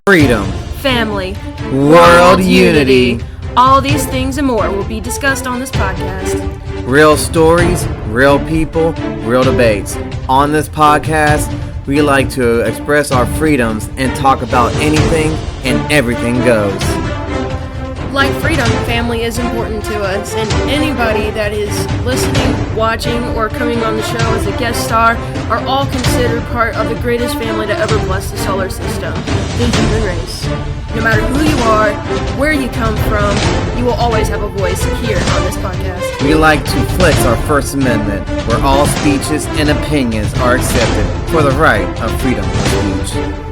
freedom, family, world unity, all these things and more will be discussed on this podcast. real stories, real people, real debates. On this podcast, we like to express our freedoms and talk about anything and everything goes. Like freedom, family is important to us, and anybody that is listening, watching, or coming on the show as a guest star are all considered part of the greatest family to ever bless the solar system, the human race. No matter who you are, where you come from, you will always have a voice here on this podcast. We like to flex our First Amendment, where all speeches and opinions are accepted for the right of freedom of speech.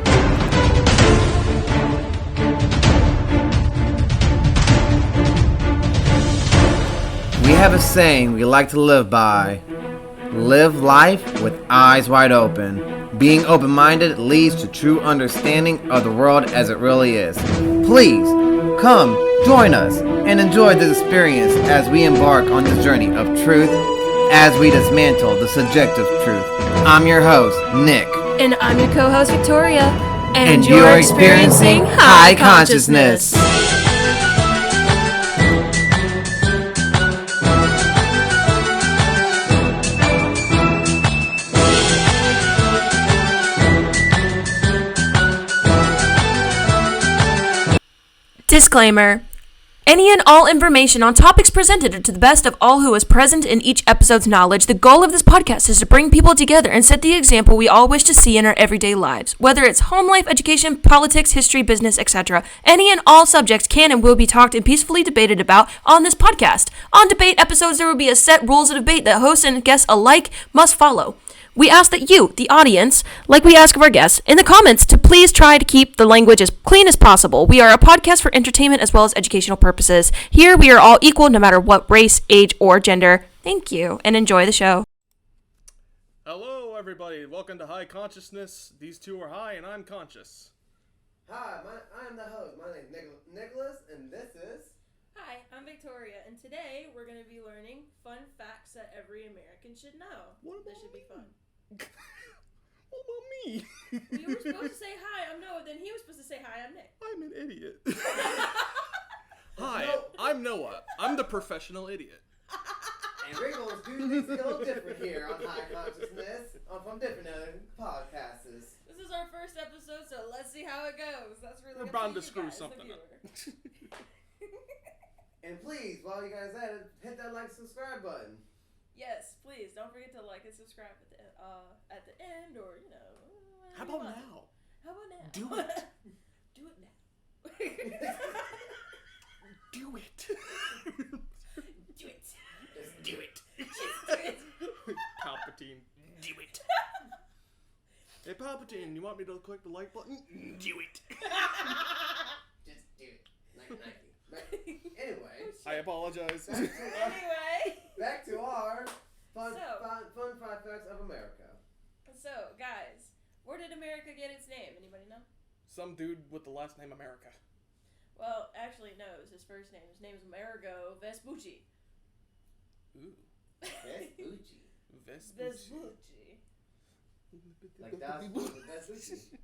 We have a saying we like to live by. Live life with eyes wide open. Being open-minded leads to true understanding of the world as it really is. Please, come, join us, and enjoy this experience as we embark on this journey of truth as we dismantle the subjective truth. I'm your host, Nick. And I'm your co-host, Victoria. And you're experiencing High Consciousness. Disclaimer. Any and all information on topics presented are to the best of all who is present in each episode's knowledge. The goal of this podcast is to bring people together and set the example we all wish to see in our everyday lives. Whether it's home life, education, politics, history, business, etc. Any and all subjects can and will be talked and peacefully debated about on this podcast. On debate episodes, there will be a set rules of debate that hosts and guests alike must follow. We ask that you, the audience, like we ask of our guests, in the comments to please try to keep the language as clean as possible. We are a podcast for entertainment as well as educational purposes. Here we are all equal no matter what race, age, or gender. Thank you, and enjoy the show. Hello, everybody. Welcome to High Consciousness. These two are high, and I'm conscious. Hi, I am the host. My name is Nicholas, and this is... Hi, I'm Victoria, and today we're going to be learning fun facts that every American should know. This should be fun. What about me? Well, you were supposed to say hi, I'm Noah, then he was supposed to say hi, I'm Nick. I'm an idiot. Hi, I'm Noah. I'm the professional idiot. And we're going to do things a little different here on High Consciousness, from different podcasts. This is our first episode, so let's see how it goes. That's really We're bound to screw something up. And please, while you guys at it, hit that like, subscribe button. Yes, please don't forget to like and subscribe at the end, or How about now? How about now? Do it. Do it now. Do it. Do it. Just do it. Just do it. Palpatine. Do it. Hey, Palpatine, you want me to click the like button? Do it. Just do it. Like anyway. I apologize. Anyway. Back to our fun facts of America. So, guys, where did America get its name? Anybody know? Some dude with the last name America. Well, actually, no. It was his first name. His name is Amerigo Vespucci. Ooh. Vespucci. Vespucci. Like that's Vespucci.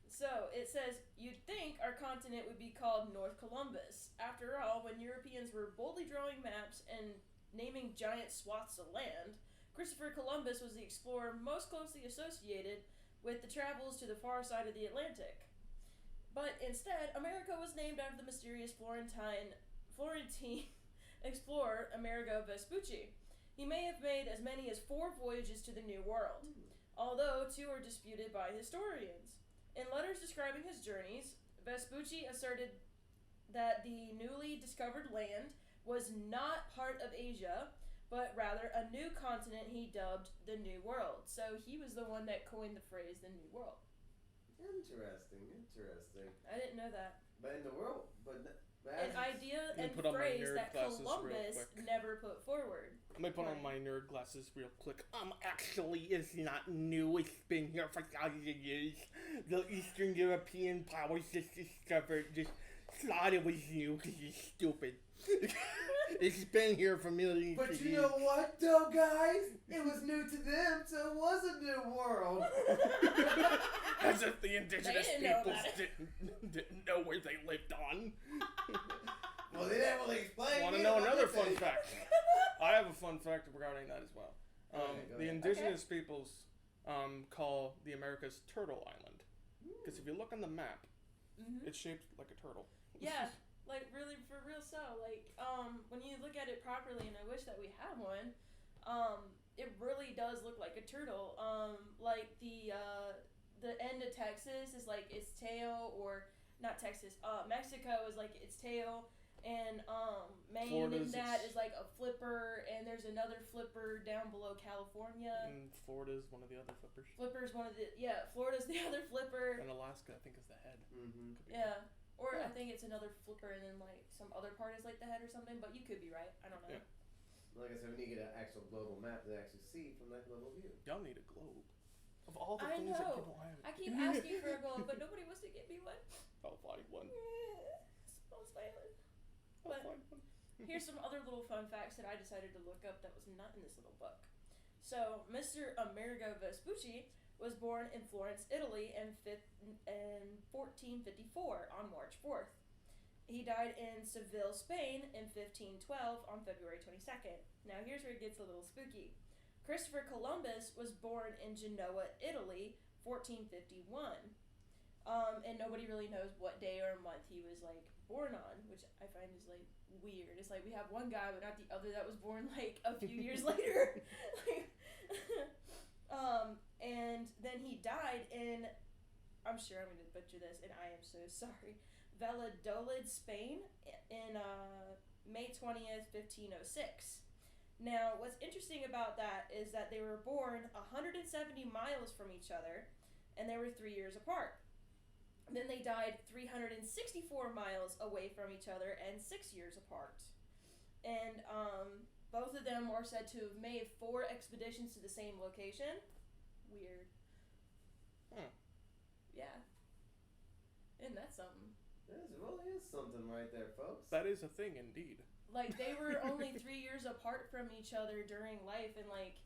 So, it says, you'd think our continent would be called North Columbus. After all, when Europeans were boldly drawing maps and naming giant swaths of land, Christopher Columbus was the explorer most closely associated with the travels to the far side of the Atlantic. But instead, America was named after the mysterious Florentine explorer Amerigo Vespucci. He may have made as many as 4 voyages to the New World, although 2 are disputed by historians. In letters describing his journeys, Vespucci asserted that the newly discovered land was not part of Asia, but rather a new continent he dubbed the New World. So he was the one that coined the phrase the New World. Interesting. I didn't know that. But in the world, An idea and put on my phrase nerd that glasses real Columbus quick. never put forward. Let me put on my nerd glasses real quick. Actually, it's not new. It's been here for thousands of years. The Eastern European powers just thought it was new because it's stupid. It's been here for millions But of you years. know what, though, guys? It was new to them, so it was a new world. As if the indigenous They didn't know peoples about didn't know where they lived on. Well, they didn't really explain. Want to it, know but another they fun did. fact? I have a fun fact regarding that as well. Go ahead. The indigenous peoples call the Americas Turtle Island. Because if you look on the map, it's shaped like a turtle. Yeah, like really for real. So like when you look at it properly, and I wish that we had one, it really does look like a turtle. Like the end of Texas is like its tail, or not Texas. Mexico is like its tail, and Maine Florida's and that its- is like a flipper, and there's another flipper down below California. And Florida's one of the other flippers. Flipper's one of the Florida's the other flipper. And Alaska, I think, is the head. Mm-hmm. Could be Yeah. Or I think it's another flipper, and then like some other part is like the head or something. But you could be right. I don't know. Yeah. Like I said, we need to get an actual global map to actually see from that global view. Y'all need a globe. Of all the I things that know. people have. I keep asking for a globe, but nobody wants to give me one. I'll find one. Small silent. I'll But find one. here's some other little fun facts that I decided to look up that was not in this little book. So, Mr. Amerigo Vespucci was born in Florence, Italy in 1454 on March 4th. He died in Seville, Spain in 1512 on February 22nd. Now, here's where it gets a little spooky. Christopher Columbus was born in Genoa, Italy, 1451. And nobody really knows what day or month he was like born on, which I find is like weird. It's like we have one guy but not the other that was born like a few years later. And then he died in, I'm sure I'm going to butcher this, and I am so sorry, Valladolid, Spain, in May 20th, 1506. Now, what's interesting about that is that they were born 170 miles from each other, and they were 3 years apart. Then they died 364 miles away from each other and 6 years apart. And both of them are said to have made 4 expeditions to the same location. Weird. Yeah. Isn't that something? This really is something right there, folks. That is a thing, indeed. Like, they were only 3 years apart from each other during life, and, like,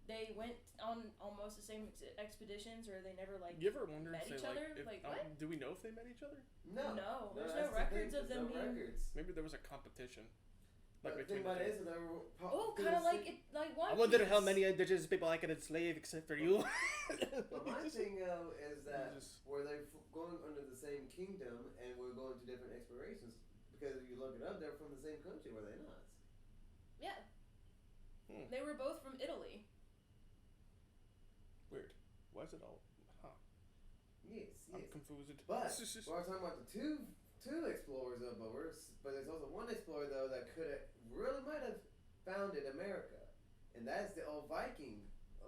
they went on almost the same expeditions, or they never, like, You ever wondered met if each they, other? if, Like, what? do we know if they met each other? No, there's that's no the records thing, of there's them no being... records. Maybe there was a competition. Like But the between thing about the it two. is, they were Oh, kind of like, it, like One I wonder Piece. how many indigenous people I could enslave except for you. But my thing though is that Just- were they going under the same kingdom and were going to different explorations? Because if you look it up, they're from the same country, were they not? Yeah. Hmm. They were both from Italy. Weird. Why is it all? Huh. Yes, I'm yes. confused. But we're talking about the two explorers though, but there's also one explorer though that could have really might have founded America, and that's the old Viking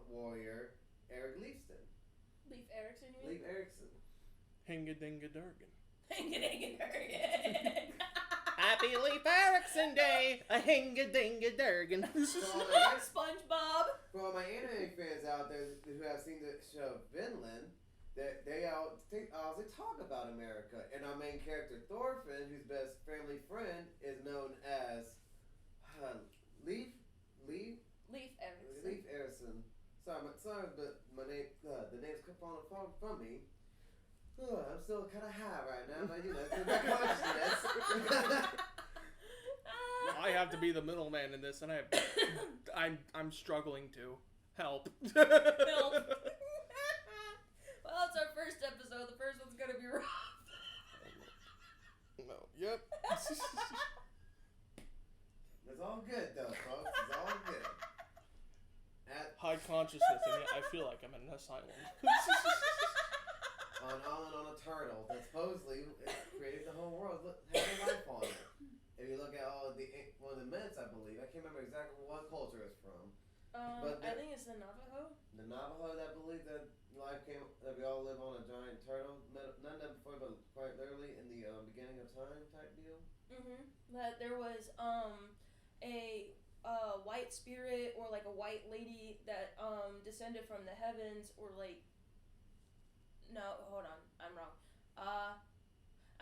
warrior Eric Leifston. Leif Erikson, you mean? Leif Erikson. Hingadingadurgan. Happy Leif Erikson Day! A hingadingadurgan. SpongeBob. For all my anime fans out there who have seen the show Vinland, they all talk about America, and our main character Thorfinn, whose best family friend, is known as Leif Erikson. Erikson. Sorry, but my name, the name's falling from me. I'm still kind of high right now, but you know, it's my consciousness. I have to be the middleman in this, and I'm struggling to help. Help. Well, it's our first episode. The first one's gonna be rough. No. Yep. It's all good though, folks. It's all good. High consciousness, and yet I feel like I'm in an asylum. On Island on a turtle that supposedly created the whole world, having life on it. If you look at one of the myths, I believe, I can't remember exactly what culture it's from. But I think it's the Navajo. The Navajo that believe that that we all live on a giant turtle, not never before, but quite literally in the beginning of time type deal. That there was a white spirit or like a white lady that descended from the heavens, or like, no, hold on, I'm wrong.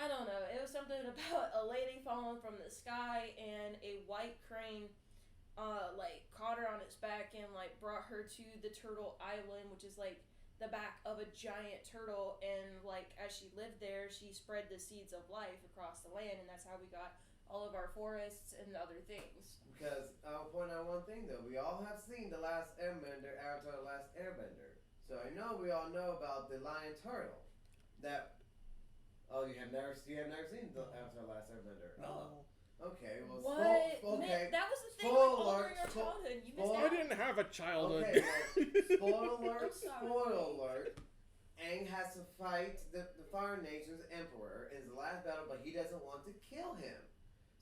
I don't know. It was something about a lady falling from the sky and a white crane, caught her on its back and brought her to the Turtle Island, which is the back of a giant turtle. And as she lived there, she spread the seeds of life across the land, and that's how we got all of our forests and other things. Because I'll point out one thing though, we all have seen The Last Airbender, Avatar: The Last Airbender. So I know we all know about the lion turtle. You have never seen the Avatar: The Last Airbender? No. Okay, well, What? okay. Man, that was the thing Spoiler all alert, during our childhood. You missed I out. didn't have a childhood. Okay, well, spoiler alert, sorry. spoiler alert. Aang has to fight the Fire Nation's emperor in his last battle, but he doesn't want to kill him.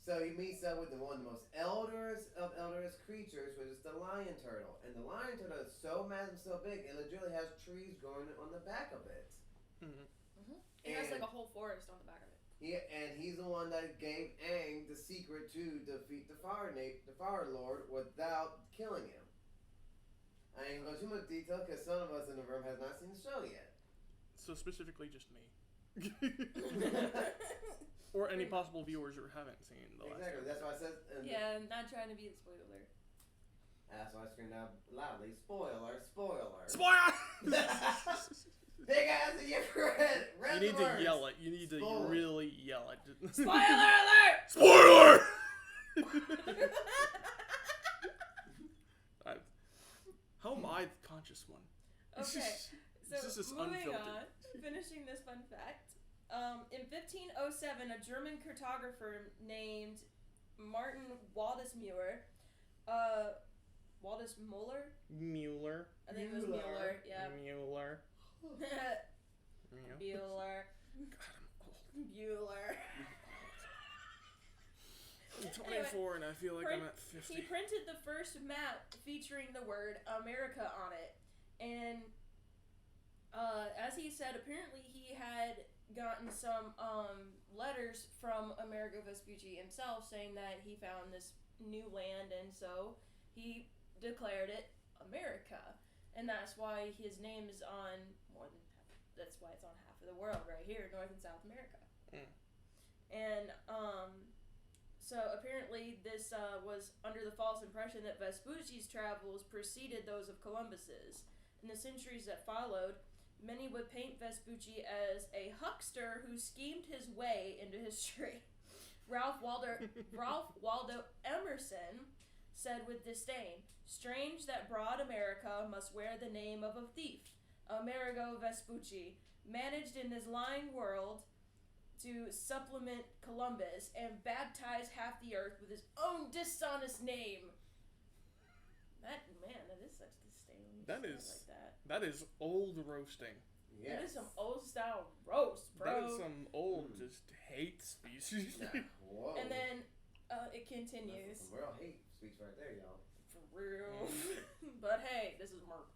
So he meets up with one of the most elders of elders creatures, which is the lion turtle. And the lion turtle is so massive, so big, it literally has trees growing on the back of it. Mm-hmm. It has a whole forest on the back of it. And he's the one that gave Aang the secret to defeat the Fire Lord without killing him. I ain't going to go too much detail because some of us in the room has not seen the show yet. So specifically just me. Or any possible viewers who haven't seen The Last Exactly, that's why I said... Yeah, I'm not trying to be the spoiler. That's why I screamed out loudly, spoiler, spoiler. Spoiler! Big ass in your red You need words. to yell it. You need to Spoiler. really yell it. Spoiler alert! Spoiler! How am I the conscious one? Okay, This is so moving unfiltered. on, finishing this fun fact. In 1507, a German cartographer named Martin Waldesmuller, Waldesmuller? Mueller. I think it was Mueller, yeah. Mueller. Bueller. God, I'm old. Bueller. I'm 24 and I feel like I'm at 50. He printed the first map featuring the word America on it. And as he said, apparently he had gotten some letters from Amerigo Vespucci himself saying that he found this new land, and so he declared it America. And that's why his name is on that's why it's on half of the world right here, North and South America. Mm. And so apparently this was under the false impression that Vespucci's travels preceded those of Columbus's. In the centuries that followed, many would paint Vespucci as a huckster who schemed his way into history. Ralph Waldo Emerson said with disdain, "Strange that broad America must wear the name of a thief. Amerigo Vespucci managed in this lying world to supplement Columbus and baptize half the earth with his own dishonest name." That is such disdain. when you That say it is- like that. That is old roasting. Yes. That is some old style roast, bro. That is some old just hate species. Nah, whoa. And then it That's continues. some real hate speech right there, y'all. For real. But hey, this is Merc.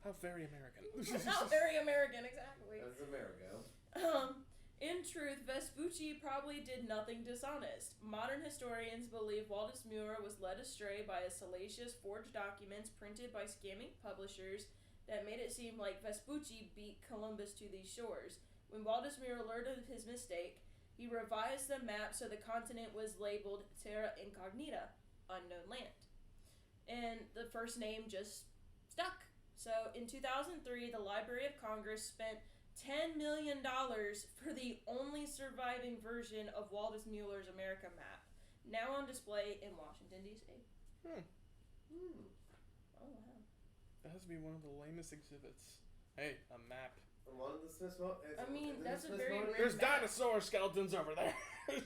How very American. Not very American, exactly. That's Amerigo. In truth, Vespucci probably did nothing dishonest. Modern historians believe Waldesmuller was led astray by a salacious forged documents printed by scamming publishers that made it seem like Vespucci beat Columbus to these shores. When Waldesmuller learned of his mistake, he revised the map so the continent was labeled Terra Incognita, unknown land. And the first name just stuck. So in 2003, the Library of Congress spent $10 million for the only surviving version of Waldesmuller's America map, now on display in Washington, D.C. Oh, wow. That has to be one of the lamest exhibits. Hey, a map. One of the I mean, that's a very rare There's map. dinosaur skeletons over there. Hey,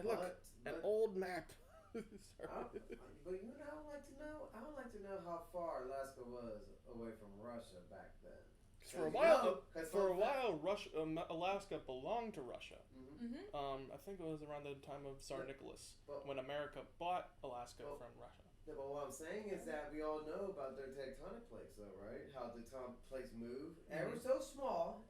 look, an old map. But you know, I would like to know how far Alaska was away from Russia back then. For a while, Russia, Alaska belonged to Russia. I think it was around the time of Tsar Nicholas when America bought Alaska from Russia. Yeah, but what I'm saying is that we all know about their tectonic plates, though, right? How the tectonic plates move, ever so small,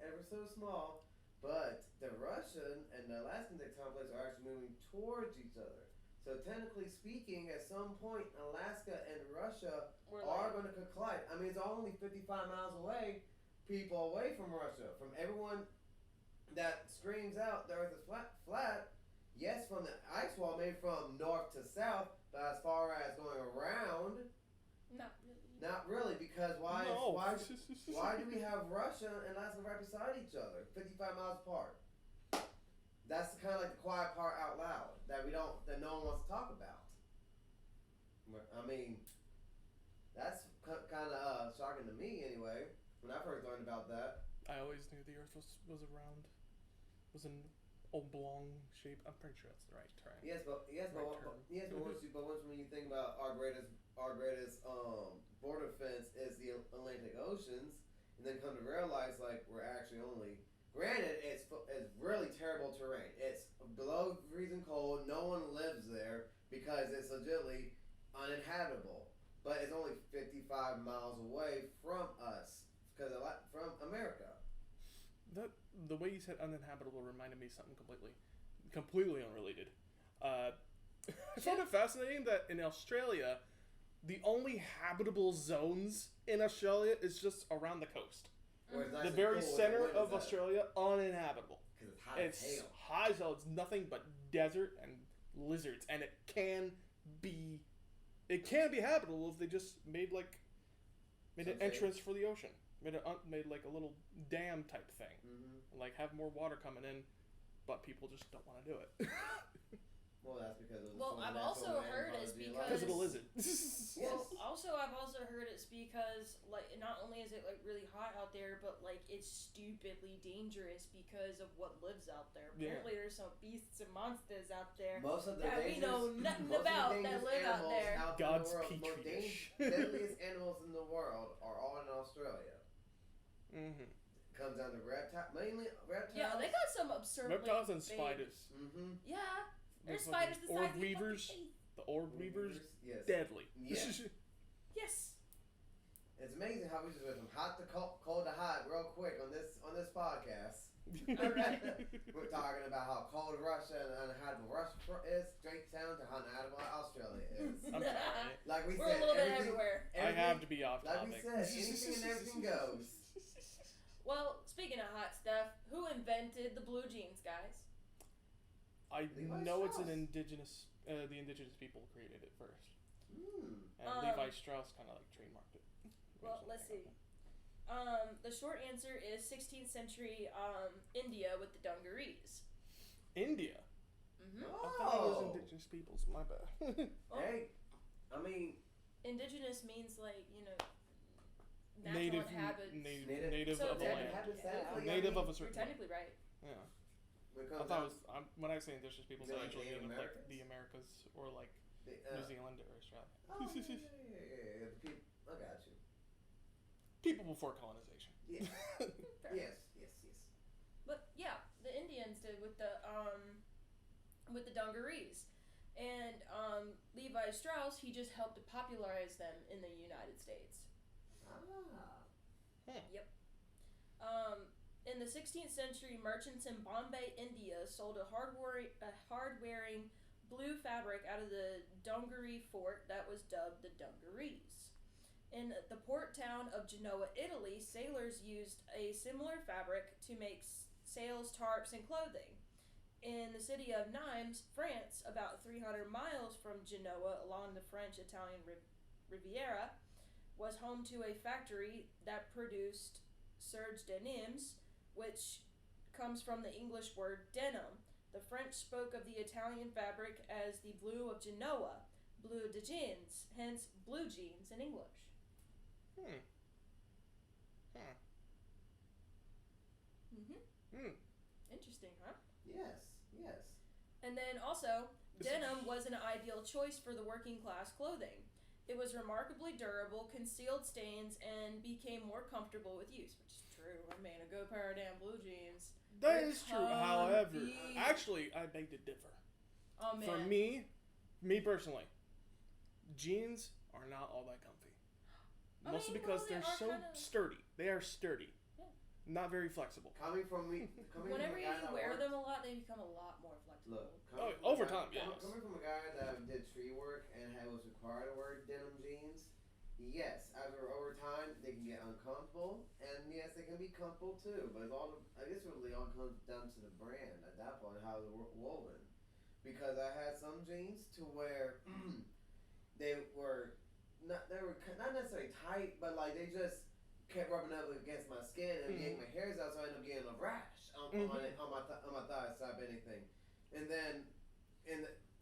but the Russian and the Alaskan tectonic plates are actually moving towards each other. So technically speaking, at some point, Alaska and Russia are going to collide. I mean, it's only 55 miles away, people away from Russia, from everyone that screams out the Earth is flat. Yes, from the ice wall, maybe from north to south, but as far as going around, not really. Because why do we have Russia and Alaska right beside each other, 55 miles apart? That's kind of like the quiet part out loud that no one wants to talk about. I mean, that's kind of shocking to me anyway. When I first learned about that, I always knew the Earth was round, was an oblong shape. I'm pretty sure that's the right term. But once when you think about our greatest border fence is the Atlantic Oceans, and then come to realize like we're actually only. Granted, it's really terrible terrain. It's below freezing cold. No one lives there because it's legitimately uninhabitable. But it's only 55 miles away from us, from America. The way you said uninhabitable reminded me of something completely unrelated. I found it fascinating that in Australia, the only habitable zones in Australia is just around the coast. The very center of Australia, uninhabitable. Because it's hot as hell. High as hell. It's nothing but desert and lizards, and it can be habitable if they just made an entrance for the ocean. Made like a little dam type thing, like have more water coming in, but people just don't want to do it. Well, that's because of the I've also heard it's because of the lizard. Well, I've also heard it's because like not only is it like really hot out there, but like it's stupidly dangerous because of what lives out there. Apparently, there's some beasts and monsters out there that we know nothing about that live out there. God's petri dish. Deadliest animals in the world are all in Australia. Mm-hmm. Comes down to mainly reptiles. Yeah, they got some absurdly reptiles and big. spiders. Mm-hmm. Yeah. There's spiders the size of your fucking teeth. The orb weavers, yes. deadly. Yes. Yes. It's amazing how we just went from hot to cold to hot real quick on this podcast. Alright. We're talking about how cold Russia and uninhabitable Russia is, straight down to how uninhabitable Australia is. I'm sorry. Like we We're said, a little bit everywhere. I have to be off like topic. we said, anything and everything goes. Well, speaking of hot stuff, who invented the blue jeans, guys? I Levi know it's Strauss. the indigenous people created it first, and Um, Levi Strauss kind of like trademarked it. Well, let's see. The short answer is 16th century India with the dungarees. India. Mm-hmm. I thought it was indigenous peoples. My bad. Oh, Hey, I mean, indigenous means like natural native So of the land. Native of a You're certain. technically right. Yeah. I thought it was when I say indigenous peoples, I usually mean like the Americas or like New Zealand or Australia. Oh, yeah. I got you. People before colonization. Yeah. Fair. Yes. But yeah, the Indians did with the dungarees, and Levi Strauss he just helped to popularize them in the United States. Yep. In the 16th century, merchants in Bombay, India, sold a hard-wearing blue fabric out of the dungaree fort that was dubbed the dungarees. In the port town of Genoa, Italy, sailors used a similar fabric to make sails, tarps, and clothing. In the city of Nimes, France, about 300 miles from Genoa along the French-Italian Riviera, was home to a factory that produced serge de Nimes, which comes from the English word denim. The French spoke of the Italian fabric as the blue of Genoa, bleu de jeans, hence blue jeans in English. Interesting, huh? Yes. And then also, denim was an ideal choice for the working class clothing. It was remarkably durable, concealed stains, and became more comfortable with use, which is true. I mean, a good pair of damn blue jeans. That is true. However, Comfy. actually, I beg to differ. Oh man. For me personally, jeans are not all that comfy. Mostly because they're so sturdy. They are sturdy. Yeah. Not very flexible. Whenever you wear them a lot, they become a lot more flexible. Over time, yeah. Coming from a guy that did tree work and was required to wear denim jeans, yes, over time they can get uncomfortable, and yes, they can be comfortable too. But I guess really all comes down to the brand at that point, how they're woven. Because I had some jeans to where they were not necessarily tight, but like they just kept rubbing up against my skin and getting my hairs out, so I ended up getting a rash on my thighs, type anything. And then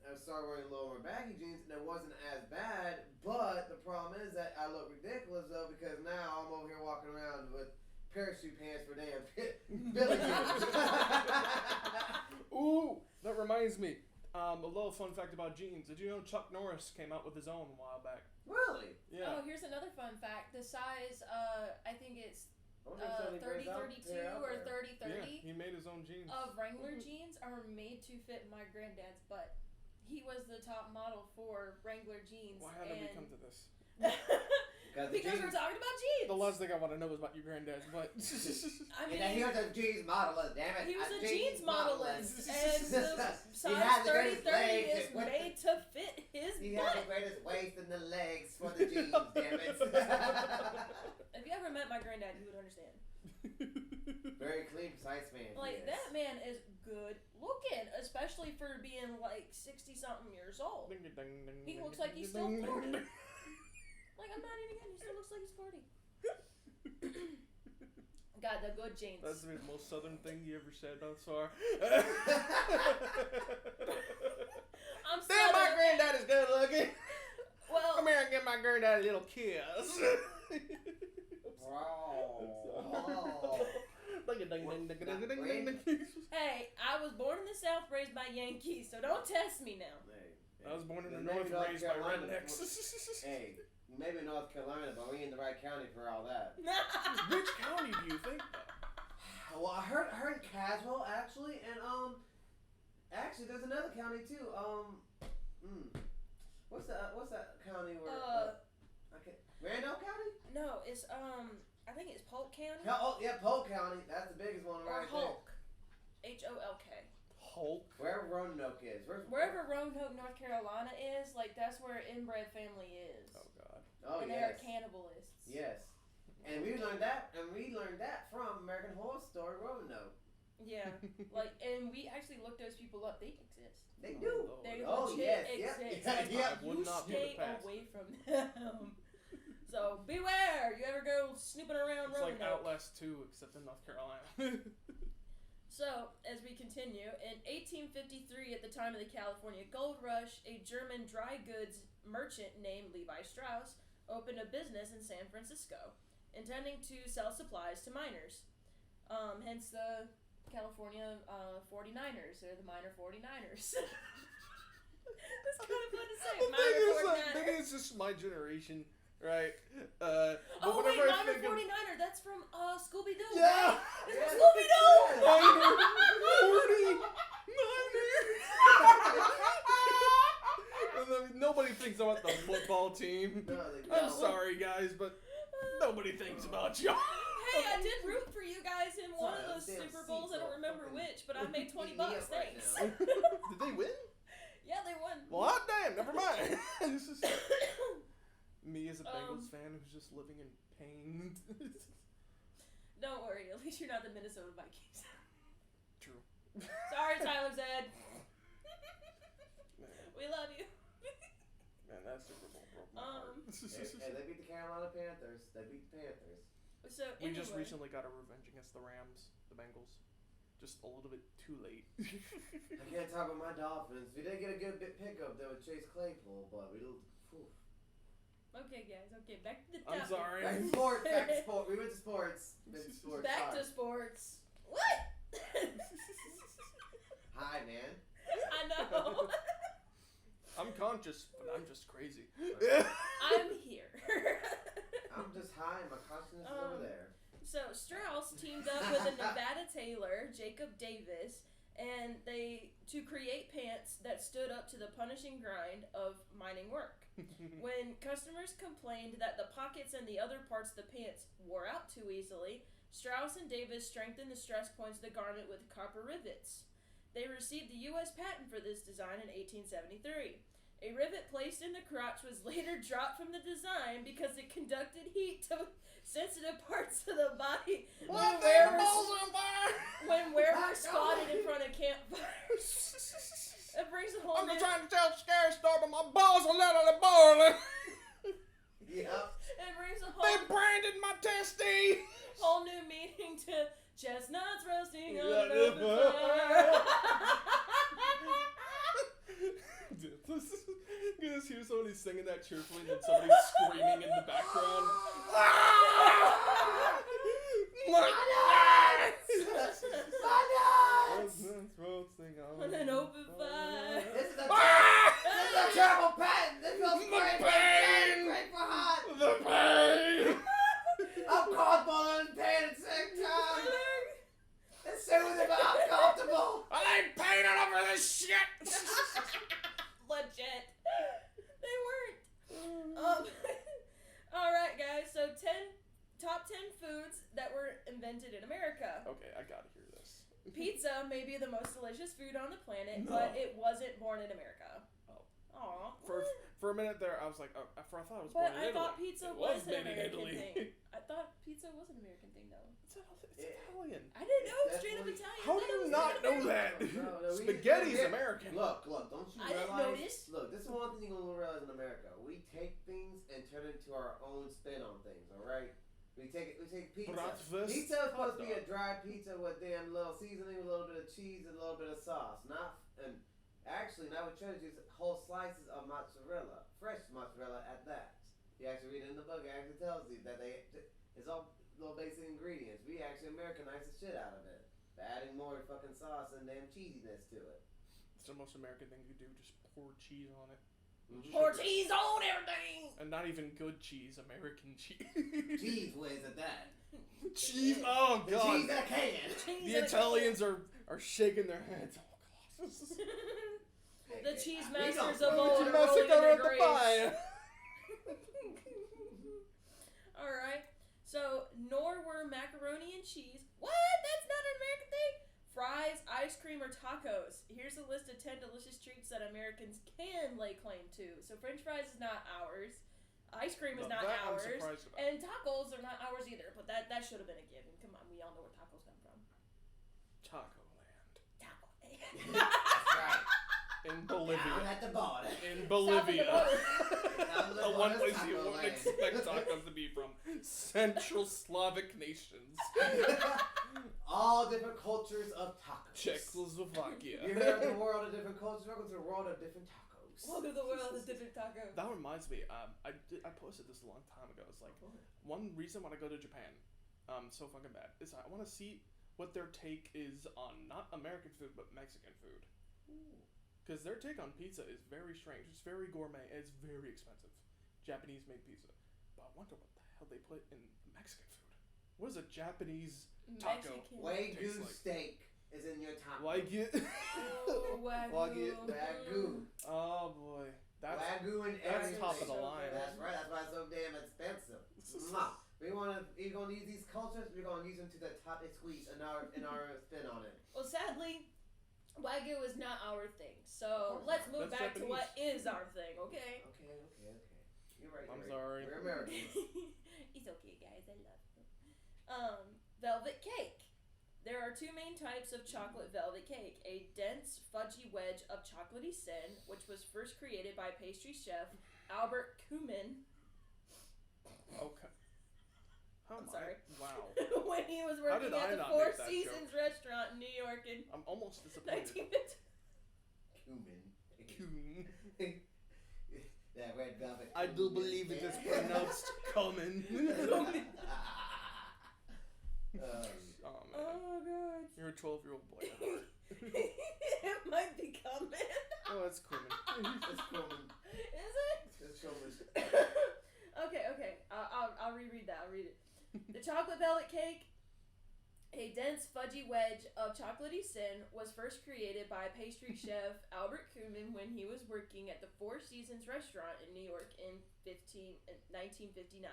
I started wearing a little more baggy jeans, and it wasn't as bad. But the problem is that I look ridiculous though, because now I'm over here walking around with parachute pants for damn Billy jeans. Ooh, that reminds me. A little fun fact about jeans. Did you know Chuck Norris came out with his own a while back? Really? Yeah. Oh, here's another fun fact. The size, I think it's 30-32 or 30-30 Yeah, he made his own jeans. of Wrangler jeans are made to fit my granddad's butt. He was the top model for Wrangler jeans. Why did we come to this? Because we're talking about jeans. The last thing I want to know is about your granddad's butt. I mean, he was a jeans modelist, damn it. He was a jeans modelist. And the He size had the 30-30 greatest legs is made to fit his He butt. had the greatest waist and the legs for the jeans, damn it. If you ever met my granddad, you would understand. Very clean, precise man. Like, yes. that man is good looking, especially for being like 60-something years old. He looks like he's still 40. Like, I'm not even kidding, he still looks like he's 40. God, the good jeans. That's the most southern thing you ever said thus far. I'm Damn, my southern. granddad is good looking. Well, Come here and give my granddad a little kiss. hey, I was born in the South, raised by Yankees, so don't test me now. Hey, I was born in the Maybe North, North raised by Carolina. rednecks. Hey, maybe North Carolina, but we in the right county for all that. Which county do you think? Well, I heard Caswell actually, and actually there's another county too. What's that county where? Randolph County? No, it's I think it's Polk County Yeah, Polk County. That's the biggest one or right Hulk, Holk. Hulk. there. Wherever Roanoke is. Wherever Roanoke, North Carolina is, like that's where Inbred family is. Oh God. Oh and yes. they're cannibalists. Yes. And we learned that from American Horror Story Roanoke. Yeah, like, and we actually looked those people up. They exist. They do. They Oh, legit yes, exist. yep, yep. I would You not be able stay to pass. away from them. So beware. You ever go snooping around It's like Roanoke? Outlast 2, except in North Carolina. So, as we continue, in 1853, at the time of the California Gold Rush, a German dry goods merchant named Levi Strauss opened a business in San Francisco, intending to sell supplies to miners. Hence the California 49ers, or the miner 49ers. That's kind of fun to say, miner 49ers. Maybe it's just my generation, right? Oh wait, whenever I Miner think of- 49er, that's from Scooby-Doo. Yeah! Right? It's from Scooby-Doo! Nobody thinks about the football team. No, they I'm don't. sorry, guys, but nobody thinks about y'all. Hey, I did root for you guys in one of those Damn Super Bowls. I don't remember fucking which, but I made $20. beat me up right Thanks. now. Did they win? Yeah, they won. Well, hot damn, never mind. Me as a Bengals fan who's just living in pain. Don't worry, at least you're not the Minnesota Vikings. True. Sorry, Tyler Zed. Man, We love you. man, that Super Bowl broke my heart. Hey, they beat the Carolina Panthers. They beat the Panthers. So We anyway, just recently got a revenge against the Rams, the Bengals. Just a little bit too late. I can't talk about my Dolphins. We did get a good bit pickup there with Chase Claypool, but we don't. Okay, guys. Okay, back to the I'm topic. sorry. Back to sports. Back to sport. We went to sports. Been to sports. Back Sorry. to sports. What? Hi, man. I know. I'm conscious, but I'm just crazy. I'm here. I'm just high. My consciousness is over there. So Strauss teamed up with a Nevada tailor, Jacob Davis, and to create pants that stood up to the punishing grind of mining work. When customers complained that the pockets and the other parts of the pants wore out too easily, Strauss and Davis strengthened the stress points of the garment with copper rivets. They received the U.S. patent for this design in 1873. A rivet placed in the crotch was later dropped from the design because it conducted heat to sensitive parts of the body when wearers spotted in front of campfires. It brings a whole I'm new... just trying to tell a scary story, but my balls are literally boiling. Yep. It brings a They branded my testy. whole new meaning to chestnuts roasting on Yeah, an open fire. Dude, you just hear somebody singing that cheerfully and then somebody screaming in the background. My nuts! On an open fire. This is a terrible patent. This feels great. Great for hot. The pain! I'm comfortable and pain at the same time. It's soothing but uncomfortable. I ain't paying enough for this shit! Legit. They weren't. Alright, guys, so top 10 foods that were invented in America. Okay, I gotta hear this. Pizza may be the most delicious food on the planet, No. but it wasn't born in America. Oh. Aw. For a minute there, I was like, I thought it was But born in I Italy. thought pizza It was an made in American Italy. thing. I thought pizza was an American thing, though. It's Italian. I didn't know it was straight up Definitely. Italian. How I do thought it you was not straight know up that? No, Spaghetti's we- American. Look, don't you I didn't realize? notice. Look, this is one thing you're gonna realize in America. We take things and turn it into our own spin on things. All right. We take pizza. Bratwurst, Pizza is supposed to be a hot dog. dry pizza with damn little seasoning, a little bit of cheese, and a little bit of sauce. Not what Trader Joe's whole slices of mozzarella, fresh mozzarella at that. You actually read it in the book. It actually tells you that it's all little basic ingredients. We actually Americanize the shit out of it, by adding more fucking sauce and damn cheesiness to it. It's the most American thing you do. Just pour cheese on it. Pour cheese on everything! And not even good cheese, American cheese. Cheese whiz at that. Cheese. Oh The god. cheese that can. The Italians are shaking their heads. Oh god. The cheese We don't- masters of Oh, old you are rolling in massacre their at the graves. fire. Alright, so nor were macaroni and cheese. What? That's not an American thing? Fries, ice cream, or tacos. Here's a list of 10 delicious treats that Americans can lay claim to. So French fries is not ours. Ice cream is No, not that I'm ours. surprised about. And tacos are not ours either. But that should have been a given. Come on, we all know where tacos come from. Taco Land. Taco. That's right. In Down Bolivia. at the border. In South of the Bolivia. border. Down at The one border, place you Taco won't Land. expect tacos to be from. Central Slavic nations. All different cultures of tacos. Czechoslovakia. You heard the world of different cultures. Welcome to the world of different tacos. Welcome to the world of different tacos. That reminds me, I posted this a long time ago. It's like, one reason when I go to Japan, so fucking bad, is I want to see what their take is on not American food, but Mexican food. Because their take on pizza is very strange. It's very gourmet. And it's very expensive. Japanese made pizza. But I wonder what the hell they put in Mexican food. What is a Japanese taco? Mexican. Wagyu Tastes like- steak is in your taco. Wagyu. Ooh, Wagyu. Wagyu. Oh boy. That's Wagyu and that's everything. top of the line. That's right. That's why it's so damn expensive. Mwah. We're gonna use these cultures. We're gonna use them to the top and squeeze in our spin on it. Well, sadly, Wagyu is not our thing. So let's move That's back to Japanese. what is our thing, okay? Okay. You're right. I'm you're sorry. Right. We're Americans. It's okay, guys. I love you. Velvet cake. There are two main types of chocolate velvet cake. A dense, fudgy wedge of chocolatey sin, which was first created by pastry chef Albert Kuhmann Okay. I'm sorry. Wow. when he was How working did I at the not Four make that Seasons restaurant in New York in I'm almost disappointed. 1950. Cumin. That red velvet. I do believe it is pronounced common. Oh man. Oh, God. You're a 12-year-old boy. It might be coming. Oh, that's common. It's cumin. Is it? It's cumin. Okay. I'll reread that. I'll read it. The chocolate velvet cake, a dense, fudgy wedge of chocolatey sin, was first created by pastry chef Albert Kuhmann when he was working at the Four Seasons restaurant in New York in 1959.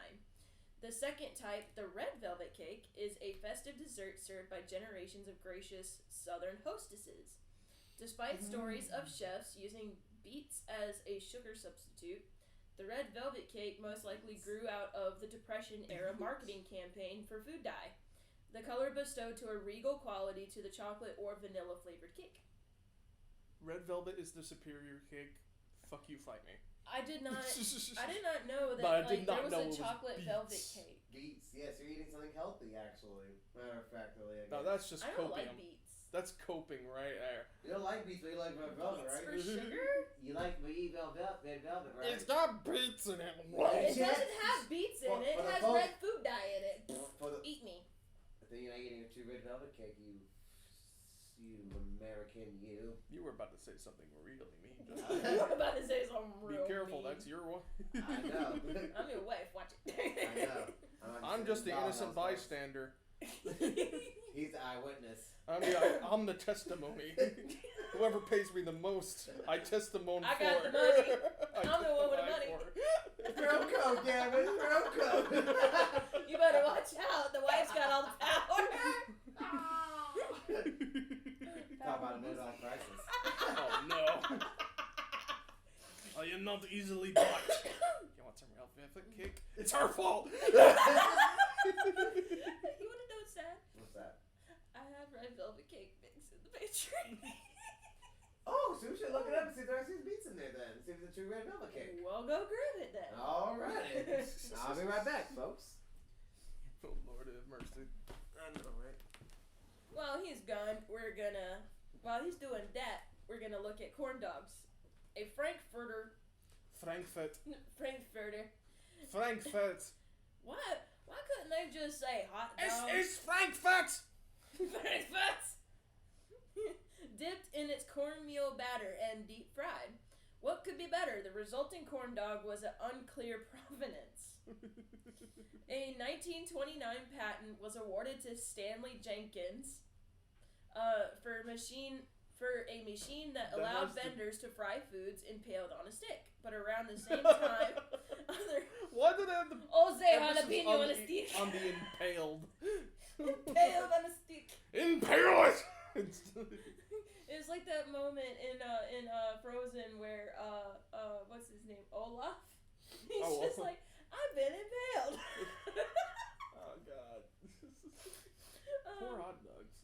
The second type, the red velvet cake, is a festive dessert served by generations of gracious Southern hostesses. Despite stories of chefs using beets as a sugar substitute. The red velvet cake most likely grew out of the Depression-era marketing campaign for food dye. The color bestowed to a regal quality to the chocolate or vanilla-flavored cake. Red velvet is the superior cake. Fuck you, fight me. I did not know that But I did there not was know a it was chocolate beets. velvet cake. Beets. Yes, you're eating something healthy, actually. Matter of fact, really. No, that's just I don't copium. like beets. That's coping right there. You don't like beets, but you like red velvet, Beets right? for sugar? You like red velvet, right? It's got beets in it. It Yes. doesn't have beets in For- it. for It the has folks- red food dye in it. For the, Eat me. then you're not eating a true red velvet cake, you American, you. You were about to say something really mean. You were about to say something Be real careful, mean. that's your one. I know. I'm your wife. Watch it. I know. I'm just the innocent doghouse, bystander. He's the eyewitness. I'm the testimony. Whoever pays me the most, I testimony I for. got the money. I I'm the one with the testify money. for. Throw coke, damn it, throw coke. You better watch out. The wife's got all the power. Talk about a midlife crisis. Oh no. I am not easily bought. You want some real velvet cake? It's her fault. You wanna know what's sad? What's that? I have red velvet cake mix in the pantry. Oh, so we should look it up and see if there are some beets in there then. See if it's a true red velvet cake. We'll go grab it then. Alright. I'll be right back, folks. Oh Lord have mercy. I know, right? While he's gone, while he's doing that, we're gonna look at corn dogs. A Frankfurter. Frankfurt. What? Why couldn't they just say hot dogs? It's Frankfurt. Frankfurt! Dipped in its cornmeal batter and deep fried. What could be better? The resulting corn dog was of unclear provenance. A 1929 patent was awarded to Stanley Jenkins for a machine that allowed vendors to fry foods impaled on a stick. But around the same time, other Why did they have the Jose emphasis jalapeno on a stick. on the impaled? Impaled on a stick. Impale it. It was like that moment in Frozen where what's his name, Olaf? He's Oh, just like, I've been impaled. Oh God. Poor hot dogs.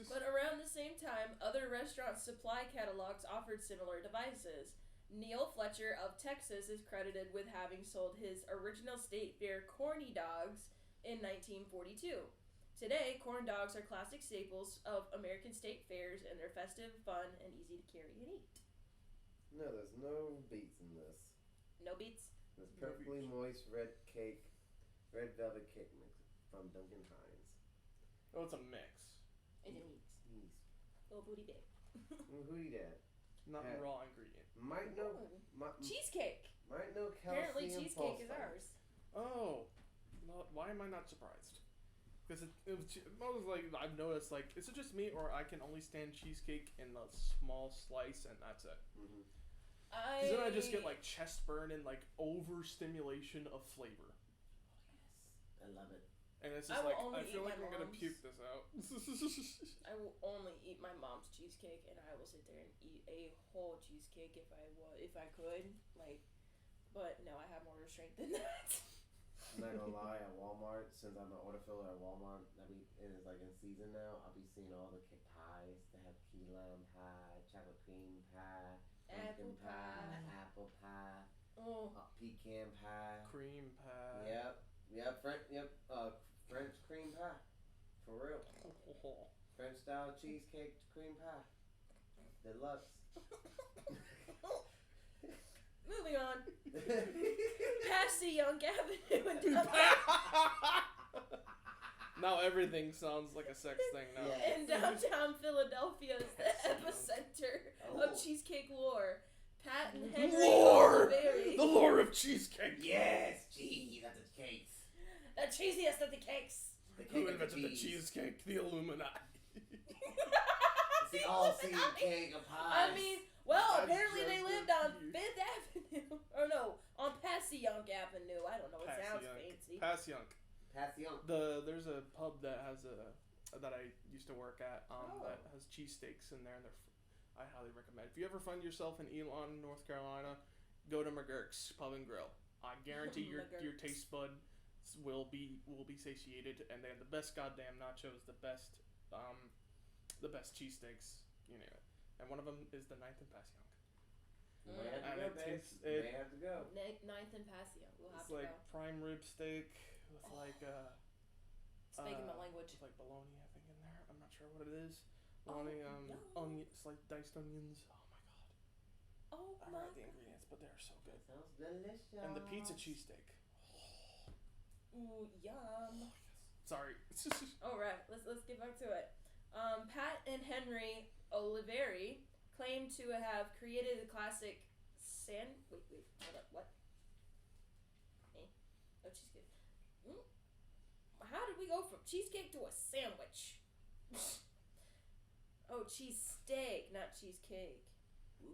But around the same time, other restaurant supply catalogs offered similar devices. Neil Fletcher of Texas is credited with having sold his original state fair corny dogs in 1942. Today, corn dogs are classic staples of American state fairs, and they're festive, fun, and easy to carry and eat. No, there's no beets in this. No beets? There's perfectly moist red velvet cake mix from Duncan Hines. Oh, it's a mix. And it eats. Jeez. Little booty bit. Who eat that? Not Yeah. raw ingredient. Might know. Cheesecake. Might know calcium. Apparently cheesecake is phosphate. ours. Oh, well, why am I not surprised? Because it was like I've noticed, like, is it just me or I can only stand cheesecake in a small slice and that's it? Mm-hmm. Because then I just get like chest burn and like overstimulation of flavor. I love it. And it's I just will like only I feel eat like my I'm gonna mom's. puke this out. I will only eat my mom's cheesecake, and I will sit there and eat a whole cheesecake if I could. Like, but no, I have more restraint than that. I'm not gonna lie, at Walmart, since I'm an order filler at Walmart, and it's like in season now, I'll be seeing all the cake pies. They have key lime pie, chocolate cream pie, pumpkin Apple pie. apple pie, Oh, pecan pie. Cream pie. Yep, French cream pie. For real. French style cheesecake cream pie. Deluxe. moving on. Past the Young Avenue in downtown, Now everything sounds like a sex thing now. Yeah. in downtown Philadelphia is the epicenter Oh. of cheesecake lore. Pat and Henry Lore! Oliveri, The lore of cheesecake. Yes, cheese, that's the cakes. the cheesiest of the cakes. The cake Who with invented the cheese. cheesecake? The Illuminati. It's the all-seeing cake of pies. I mean, well, That's apparently they just lived on Fifth Avenue. Or no, on Passyunk Avenue. I don't know, it sounds fancy. Passyunk. Passion. There's a pub that has that I used to work at Oh. that has cheesesteaks in there, and I highly recommend. If you ever find yourself in Elon, North Carolina, go to McGurk's Pub and Grill. I guarantee your taste bud will be satiated, and they have the best goddamn nachos, the best cheesesteaks, you know. And one of them is the Ninth and Passyunk. May have to go. Ninth and Passyunk. We'll have It's to like go. prime rib steak with Speaking my language. With like bologna, I think, in there. I'm not sure what it is. Bologna, onion, like diced onions. Oh my god. I forgot the ingredients, but they're so good. Sounds delicious. And the pizza cheesesteak. Ooh, yum. Sorry. All right, let's get back to it. Pat and Henry Oliveri claim to have created the classic Wait, hold up, what? Oh, cheesecake. How did we go from cheesecake to a sandwich? Oh, cheesesteak, not cheesecake.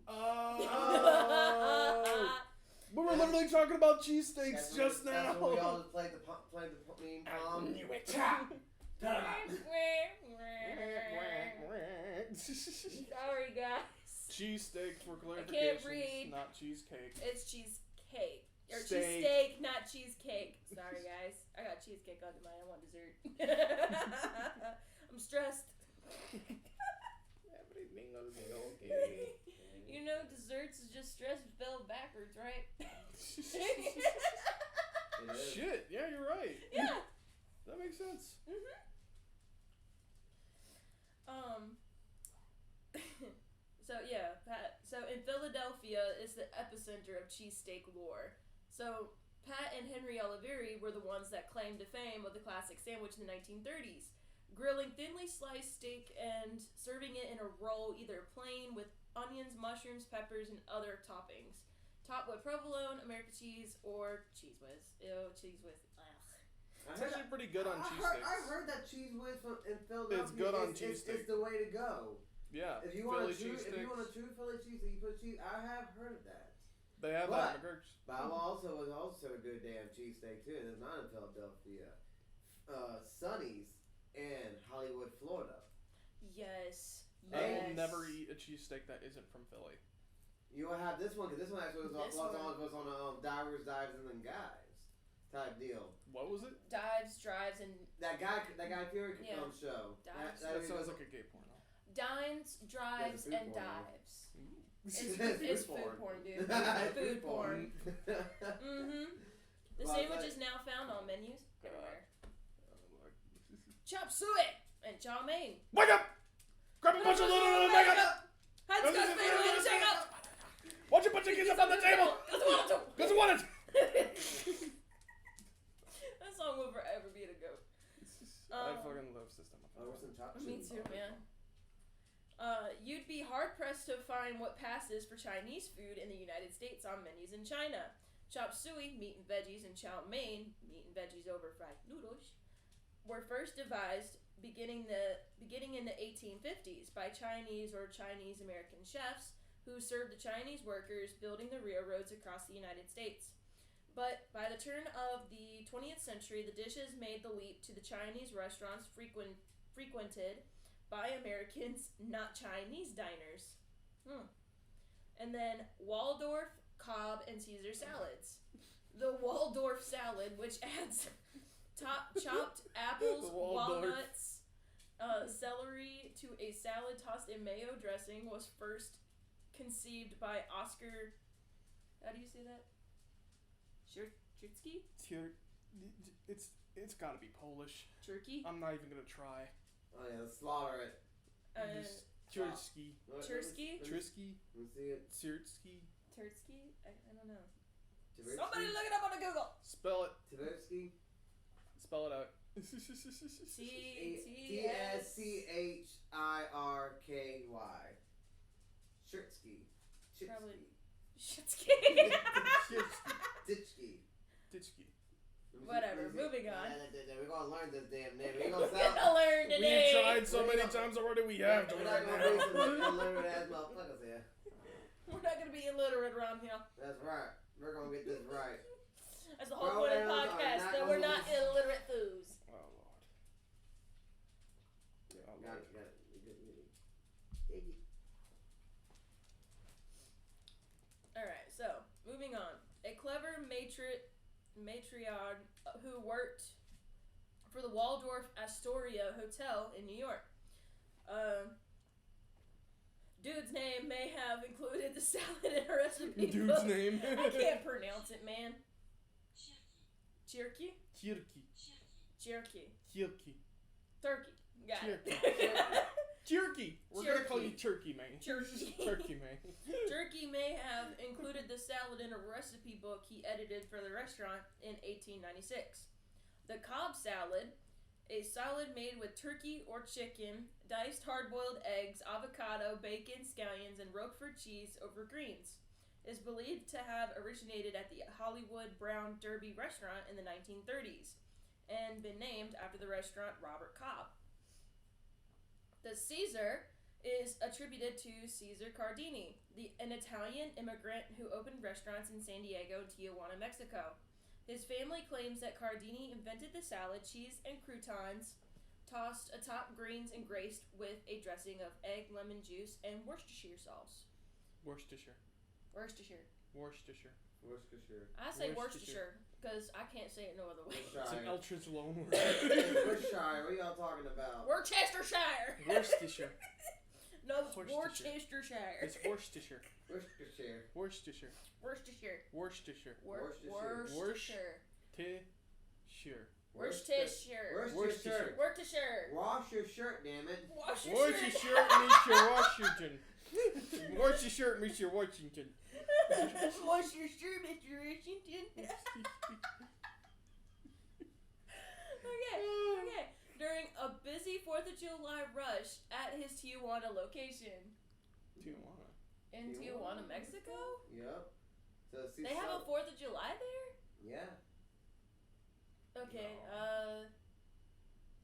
Oh! We were literally talking about cheesesteaks just now. That's when we all just played the ping pong. I knew it. Sorry, guys. Cheesesteak for clarification. I can't read. Not cheesecake. It's cheesecake. Or Steak. cheesesteak, not cheesecake. Sorry, guys. I got cheesecake on tonight. I want dessert. I'm stressed. Everything is okay. You know, desserts is just stress spelled backwards, right? Shit, yeah, you're right. Yeah. That makes sense. So yeah, Pat. So in Philadelphia is the epicenter of cheesesteak lore. So Pat and Henry Oliveri were the ones that claimed to fame of the classic sandwich in the 1930s, grilling thinly sliced steak and serving it in a roll, either plain with onions, mushrooms, peppers, and other toppings, topped with provolone, American cheese, or Cheese Whiz. Ew, Cheese Whiz. It's actually pretty good on cheesesteaks. I heard that Cheese Whiz in Philadelphia. It's good on cheesesteak. It's the way to go. Yeah. If you want a true Philly cheesesteak, you put cheese. I have heard of that. They have that at McGurk's. But also was also a good damn cheesesteak too, and it's not in Philadelphia. Sonny's in Hollywood, Florida. Yes. I will never eat a cheesesteak that isn't from Philly. You will have this one because this one actually was on a Divers, Dives, and then Guys type deal. What was it? Dives, drives, and that guy Fury show. Dives. That sounds like a gay porno. Dimes, drives, and porno. dives. It's food porn, dude. Food porn. The sandwich is now found on menus everywhere. Chop suey and chow mein. Wake up! Grab a bunch of little wake up! How's it going to shake up? Watch your bunch of kids up on the table! Because I want it! That song will forever be the goat. I fucking love System of a Down. Me too, man. You'd be hard pressed to find what passes for Chinese food in the United States on menus in China. Chop suey, meat and veggies, and chow mein, meat and veggies over fried noodles, were first devised beginning in the 1850s by Chinese or Chinese American chefs who served the Chinese workers building the railroads across the United States. But by the turn of the 20th century, the dishes made the leap to the Chinese restaurants frequented by Americans, not Chinese diners. And then Waldorf, Cobb, and Caesar salads. The Waldorf salad, which adds chopped apples, walnuts, celery to a salad tossed in mayo dressing, was first conceived by Oscar. How do you say that? Churtsky? It's gotta be Polish. Turkey? I'm not even gonna try. Oh yeah, slaughter it. Chursky. Chursky? Trisky? Let's see it. Sirtsky? Turtsky? I don't know. Tversky? Somebody look it up on the Google! Spell it. Tversky? Spell it out. Tschirky. Shirtsky. Probably. Shitsky. Ditchky. Ditchky. Whatever, moving on. We're gonna learn this damn name. We're gonna learn today. We tried so many times already, we have to We're learn not now. gonna be some illiterate ass motherfuckers here. We're not gonna be illiterate around here. That's right. We're gonna get this right. That's the whole point of the podcast, that we're not illiterate fools. Oh, Lord. Got it. moving on. A clever matriarch who worked for the Waldorf Astoria Hotel in New York. Dude's name may have included the salad in a recipe Dude's book. name. I can't pronounce it, man. Chirky? Turkey. Chirky. Turkey. Turkey. Got it. Turkey. We're gonna call you Turkey. Turkey, man. Turkey. Turkey, man. Turkey may have included the salad in a recipe book he edited for the restaurant in 1896. The Cobb salad, a salad made with turkey or chicken, diced hard-boiled eggs, avocado, bacon, scallions, and Roquefort cheese over greens, is believed to have originated at the Hollywood Brown Derby restaurant in the 1930s and been named after the restaurant Robert Cobb. The Caesar is attributed to Cesar Cardini, an Italian immigrant who opened restaurants in San Diego and Tijuana, Mexico. His family claims that Cardini invented the salad, cheese, and croutons, tossed atop greens, and graced with a dressing of egg, lemon juice, and Worcestershire sauce. Worcestershire. Worcestershire. Worcestershire. Worcestershire. I say Worcestershire. Worcestershire because I can't say it no other way. It's an Eltridge loan word. Worcestershire. What are y'all talking about? Worcestershire. Worcestershire. No, it's Worcestershire. Worcestershire. It's Worcestershire. Worcestershire. Worcestershire. Worcestershire. Worcestershire. Worcestershire. Worcestershire. Worcestershire. Worcestershire. Worcestershire. Worcestershire. Wash your shirt, damn it. Wash your What's your shirt. shirt meets your Washington? What's your shirt meets your Washington? Wash your shirt, Mr. Washington. Okay. During a busy 4th of July rush at his Tijuana location. Tijuana. In Tijuana, Mexico? Yep. So see They have a 4th of July there? Yeah. Okay,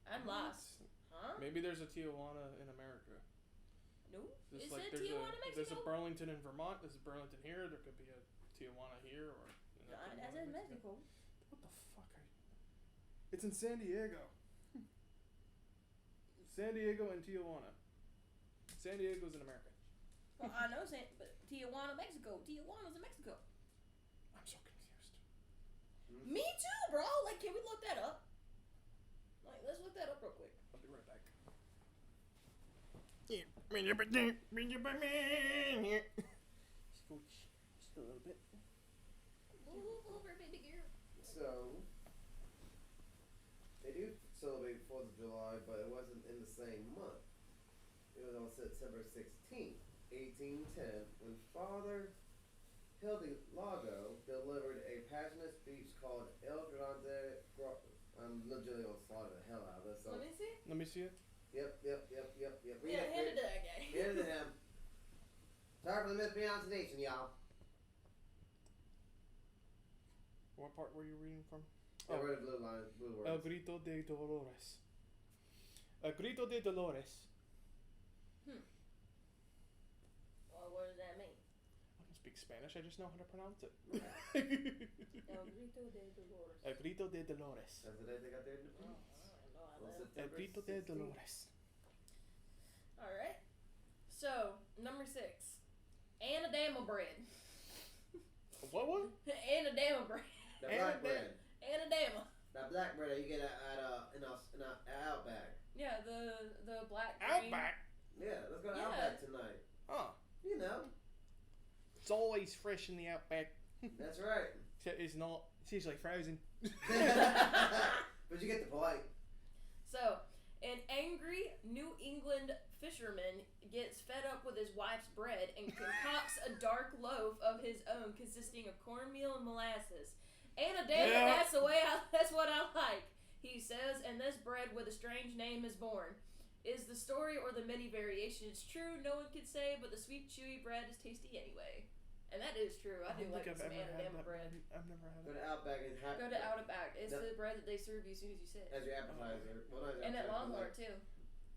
I'm lost. Huh? Maybe there's a Tijuana in America. No? There's Is like it there's Tijuana, a there's a Mexico? Burlington in Vermont. There's a Burlington here. There could be a Tijuana here or. That's in Mexico. What the fuck are you? It's in San Diego. San Diego and Tijuana. San Diego's in America. Well, I know, but Tijuana, Mexico. Tijuana's in Mexico. I'm so confused. Me too, bro. Like, can we look that up? Like, let's look that up real quick. I'll be right back. Scooch. Just a little bit. Move over, baby girl. So they do celebrate 4th of July, but it wasn't in the same month. It was on September 16th, 1810, when Father Hildilago delivered a passionate speech called El Grande. I'm legitimately gonna slaughter the hell out of this. So. Let me see. Let me see it. Yep. Read Yeah, it, hand it to that guy. Hand it to him. Sorry for the mispronunciation, y'all. What part were you reading from? I read blue line, blue words. El grito de Dolores. El grito de Dolores. Well, what does that mean? I don't speak Spanish. I just know how to pronounce it. El grito de Dolores. El grito de Dolores. That's the day they got their Oh, independence. I On don't know. El September grito de 16th. Dolores. All right. So, number 6. Anadama bread. What? Anadama bread. The black bread. Anadama. That black bread that you get in Outback. Yeah, the black green. Outback. Yeah, let's go to Yeah. Outback tonight. Huh. You know, It's always fresh in the Outback. that's right. Except it's not. It's usually frozen. But you get the point. So, an angry New England fisherman gets fed up with his wife's bread and concocts a dark loaf of his own consisting of cornmeal and molasses. Anadama, Yeah. that's what I like, he says, and this bread with a strange name is born. Is the story or the many variations true? No one can say, but the sweet, chewy bread is tasty anyway. And that is true. I do don't like think some I've ever had Anadama that bread. I've never had Go it. to Outback and have Go to Outback. It's Yep. the bread that they serve you as soon as you sit. as your appetizer. Well, not as And at appetizer, Longhorn, like- too.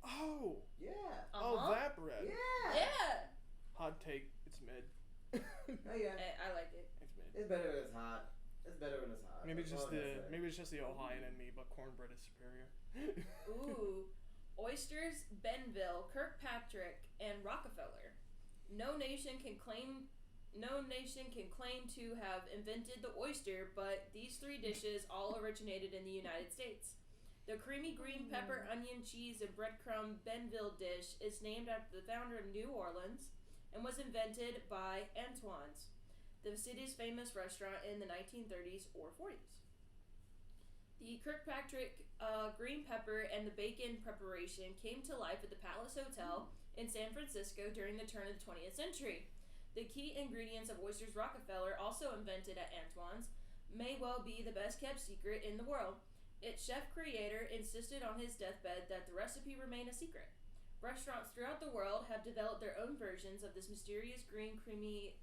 Oh. Yeah. Oh, that bread. Yeah. Yeah! Hot take. It's mid. Oh yeah. I like it. It's mid. It's better when it's hot. It's better when it's hot. Maybe it's That's just all I'm the gonna say. maybe it's just the Ohioan in me, but cornbread is superior. Ooh. Oysters, Benville, Kirkpatrick, and Rockefeller. No nation can claim no nation can claim to have invented the oyster, but these 3 dishes all originated in the United States. The creamy green pepper, onion, cheese, and breadcrumb Benville dish is named after the founder of New Orleans and was invented by Antoine's, the city's famous restaurant in the 1930s or 40s. The Kirkpatrick green pepper and the bacon preparation came to life at the Palace Hotel in San Francisco during the turn of the 20th century. The key ingredients of oysters Rockefeller, also invented at Antoine's, may well be the best kept secret in the world. Its chef-creator insisted on his deathbed that the recipe remain a secret. Restaurants throughout the world have developed their own versions of this mysterious green, creamy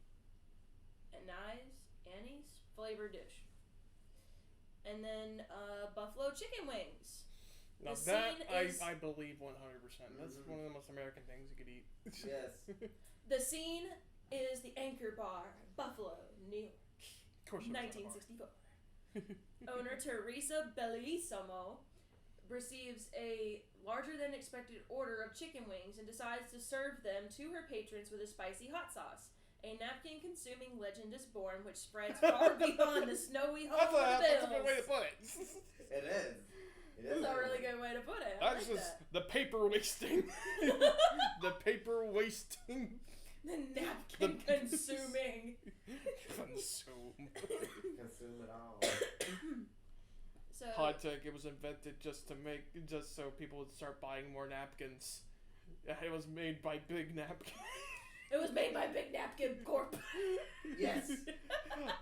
anise flavored dish. And then buffalo chicken wings. Now I believe 100%. That's one of the most American things you could eat. Yes. The scene is the Anchor Bar, Buffalo, New York, Of course, 1964. Owner Teresa Bellissimo receives a larger than expected order of chicken wings and decides to serve them to her patrons with a spicy hot sauce. A napkin-consuming legend is born, which spreads far beyond the snowy home of the That's a Bills. good way to put it. It is. That's a really good way to put it. I That's like just that. the paper wasting. The paper wasting. The napkin consuming. Consume. Consume it all. So Hot take. It was invented just so people would start buying more napkins. It was made by Big Napkin. it was made by Big Napkin Corp. Yes.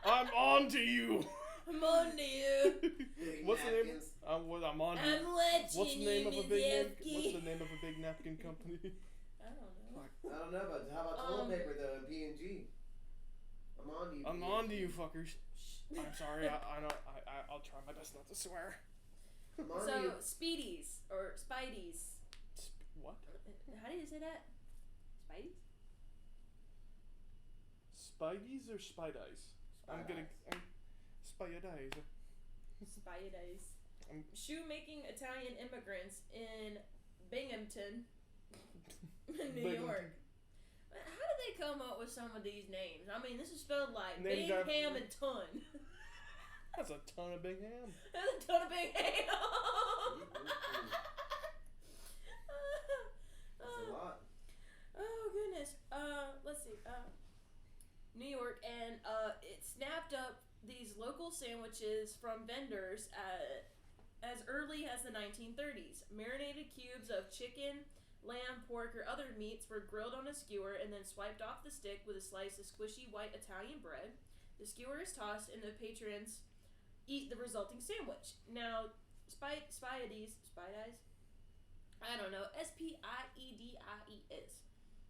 I'm on to you. I'm on to you. What's the name? Napkins. I'm on to you. I'm watching What's the name you, of a big Miss What's the name of a big napkin company? I don't know. I don't know, but how about toilet paper though and P&G? I'm on to you. I'm P&G. on to you, fuckers. I'm sorry. I'll try my best not to swear. I'm on to So you. Speedies or Spideys. What? How do you say that? Spideys? Spideys or Spideys? I'm gonna. Spideys. Spideys. Shoemaking Italian immigrants in Binghamton, New York. How did they come up with some of these names? I mean, this is spelled like Named Big after- Ham and Ton. That's a ton of big ham. That's a ton of Big Ham. That's a lot. Oh goodness. Let's see. New York, and it snapped up these local sandwiches from vendors as early as the 1930s. Marinated cubes of chicken, lamb, pork, or other meats were grilled on a skewer and then swiped off the stick with a slice of squishy white Italian bread. The skewer is tossed, and the patrons eat the resulting sandwich. Now, Spideys, I don't know, Spiedies.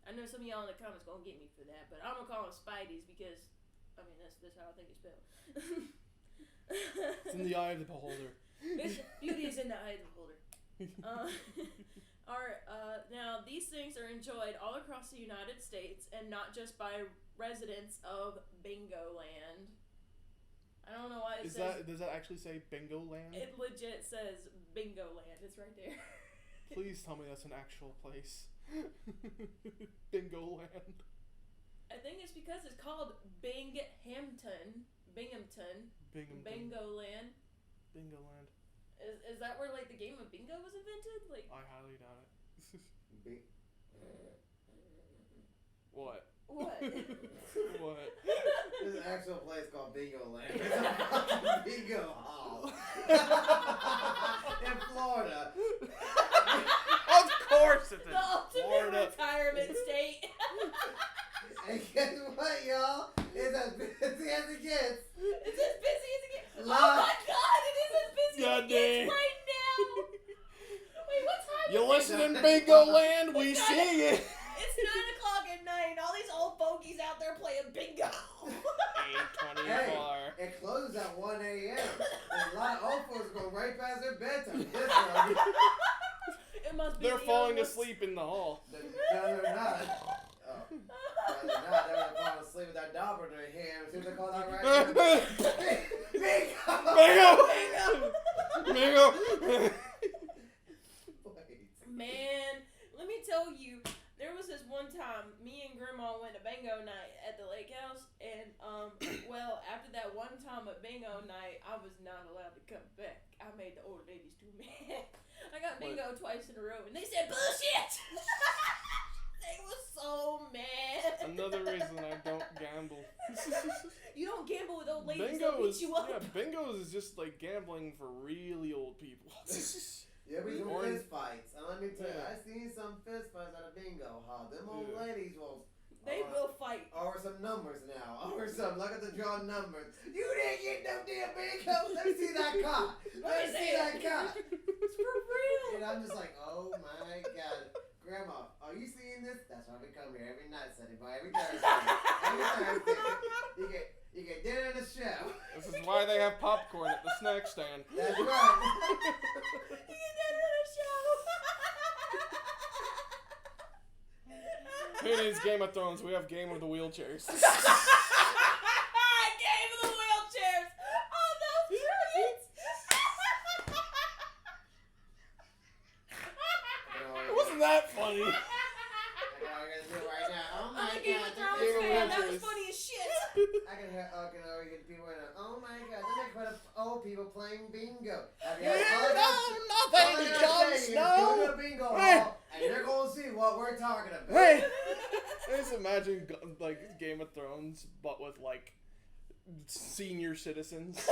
I know some of y'all in the comments gonna get me for that, but I'm gonna call them Spideys because, I mean, that's how I think it's spelled. It's in the eye of the beholder. Beauty is in the eye of the beholder. Now, these things are enjoyed all across the United States and not just by residents of Bingo Land. I don't know why it says... Does that actually say Bingo Land? It legit says Bingo Land. It's right there. Please tell me that's an actual place. Bingo Land. I think it's because it's called Binghamton. Bingo Land. Bingo Land. Is that where like the game of bingo was invented? Like I highly doubt it. What? what? What? There's an actual place called Bingo Land. It's a fucking bingo hall. In Florida. Of course it's in The ultimate Florida. retirement state. And guess what, y'all? It's as busy as it gets. It's as busy as it gets. Oh Live. my god, it is as busy God as it gets dang. right now. Wait, what time You is it? listening, Bingo Land? We sing it. It's 9:00 at night. All these old fogies out there playing bingo. 8:24. Hey, it closes at 1 a.m. And a lot of old folks go right past their bedtime. This one. It must be They're the falling young ones. asleep in the hall. No, they're not. Oh. No, they're not. They're falling asleep with that dauber in their hand. As soon as they call that right Bingo! Bingo! Bingo! Wait. Man, let me tell you, there was this one time me and Grandma went to bingo night at the lake house, one time at bingo night, I was not allowed to come back. I made the old ladies too mad. I got bingo twice in a row, and they said bullshit. They were so mad. Another reason I don't gamble. You don't gamble with old ladies. Bingo They'll is beat you up. bingo is just like gambling for really old people. Yeah, we do Or- fist fights. And let me tell you, Yeah. I seen some fist fights at a bingo hall. Them old Yeah. ladies will. They will fight. Over some numbers now. Over some. Look at the draw numbers. You didn't get no damn bingo. Let me see that card. Let me see that card. It's for real. And I'm just like, oh my god. Grandma, are you seeing this? That's why we come here every night, Sunday boy. Every Thursday. Every Thursday. You get dinner and a show. This is why they have popcorn at the snack stand. That's right. You get that on a show. It is Game of Thrones. We have Game of the Wheelchairs. Game of the wheelchairs. Oh, that was brilliant. It wasn't that funny. I know we're gonna do it right now. Oh my I'm a Game of god. Thrones Game of fan. That was Wheelchairs. funny as shit. I can hear people right now. Oh my god, they make fun of old people playing bingo. Have you You all know all nothing, I gotta Jon say is Snow. Go to a bingo Hey. hall, and you're gonna see what we're talking about. Hey, I just imagine like Game of Thrones, but with like senior citizens.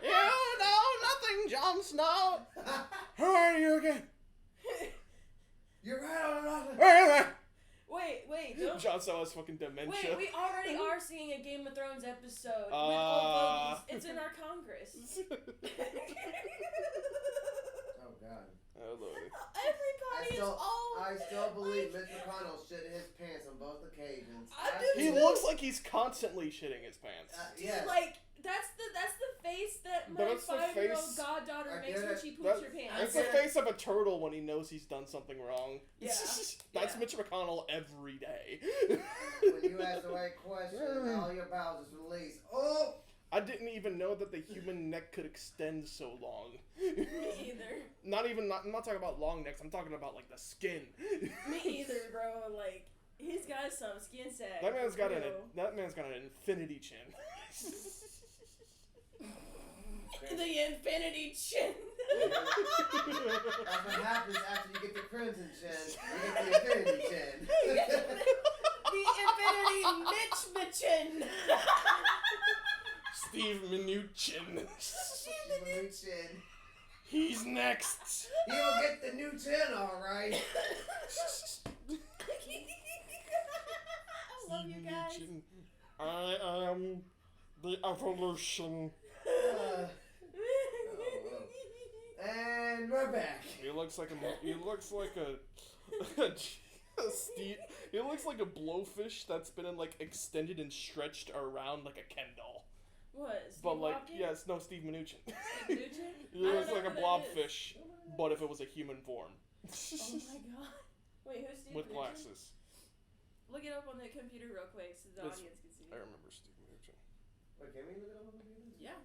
You know nothing, Jon Snow. Who are you again? You're right on nothing. Wait, don't. Jon Snow has fucking dementia. Wait, we already are seeing a Game of Thrones episode with old fogies. It's in our Congress. Oh god. Oh, Lord. Everybody is old. I still believe Mitch McConnell shit his pants on both occasions. I do He too. looks like he's constantly shitting his pants. Yes. Like that's the face that But my it's the 5-year-old face- goddaughter I makes get when it. she poops her It's pants. the face of a turtle when he knows he's done something wrong. Yeah. That's Yeah. Mitch McConnell every day. When you ask the right question, all your bowels is released. Oh! I didn't even know that the human neck could extend so long. Me either. I'm not talking about long necks, I'm talking about like the skin. Me either, bro. Like he's got some skin sack. That man's for got real. that man's got an infinity chin. The infinity chin. That's what happens after you get the crimson chin. You get the infinity chin. The infinity Mitch Mitchin. Steve Mnuchin. The new chin. He's next. He'll get the new chin, alright. I love you guys. Mnuchin. I am the evolution. And we're back. He looks like Steve. He looks like a blowfish that's been extended and stretched around like a Ken doll. What? Steve But Hopkins? yes, no, Steve Mnuchin. Steve Mnuchin? He I looks don't like know a who that blobfish, but if it was a human form. Oh my god. Wait, who's Steve With Mnuchin? glasses. Look it up on the computer real quick so the It's- audience can see. I remember Steve Mnuchin. Wait, can we look it up on the computer? Yeah.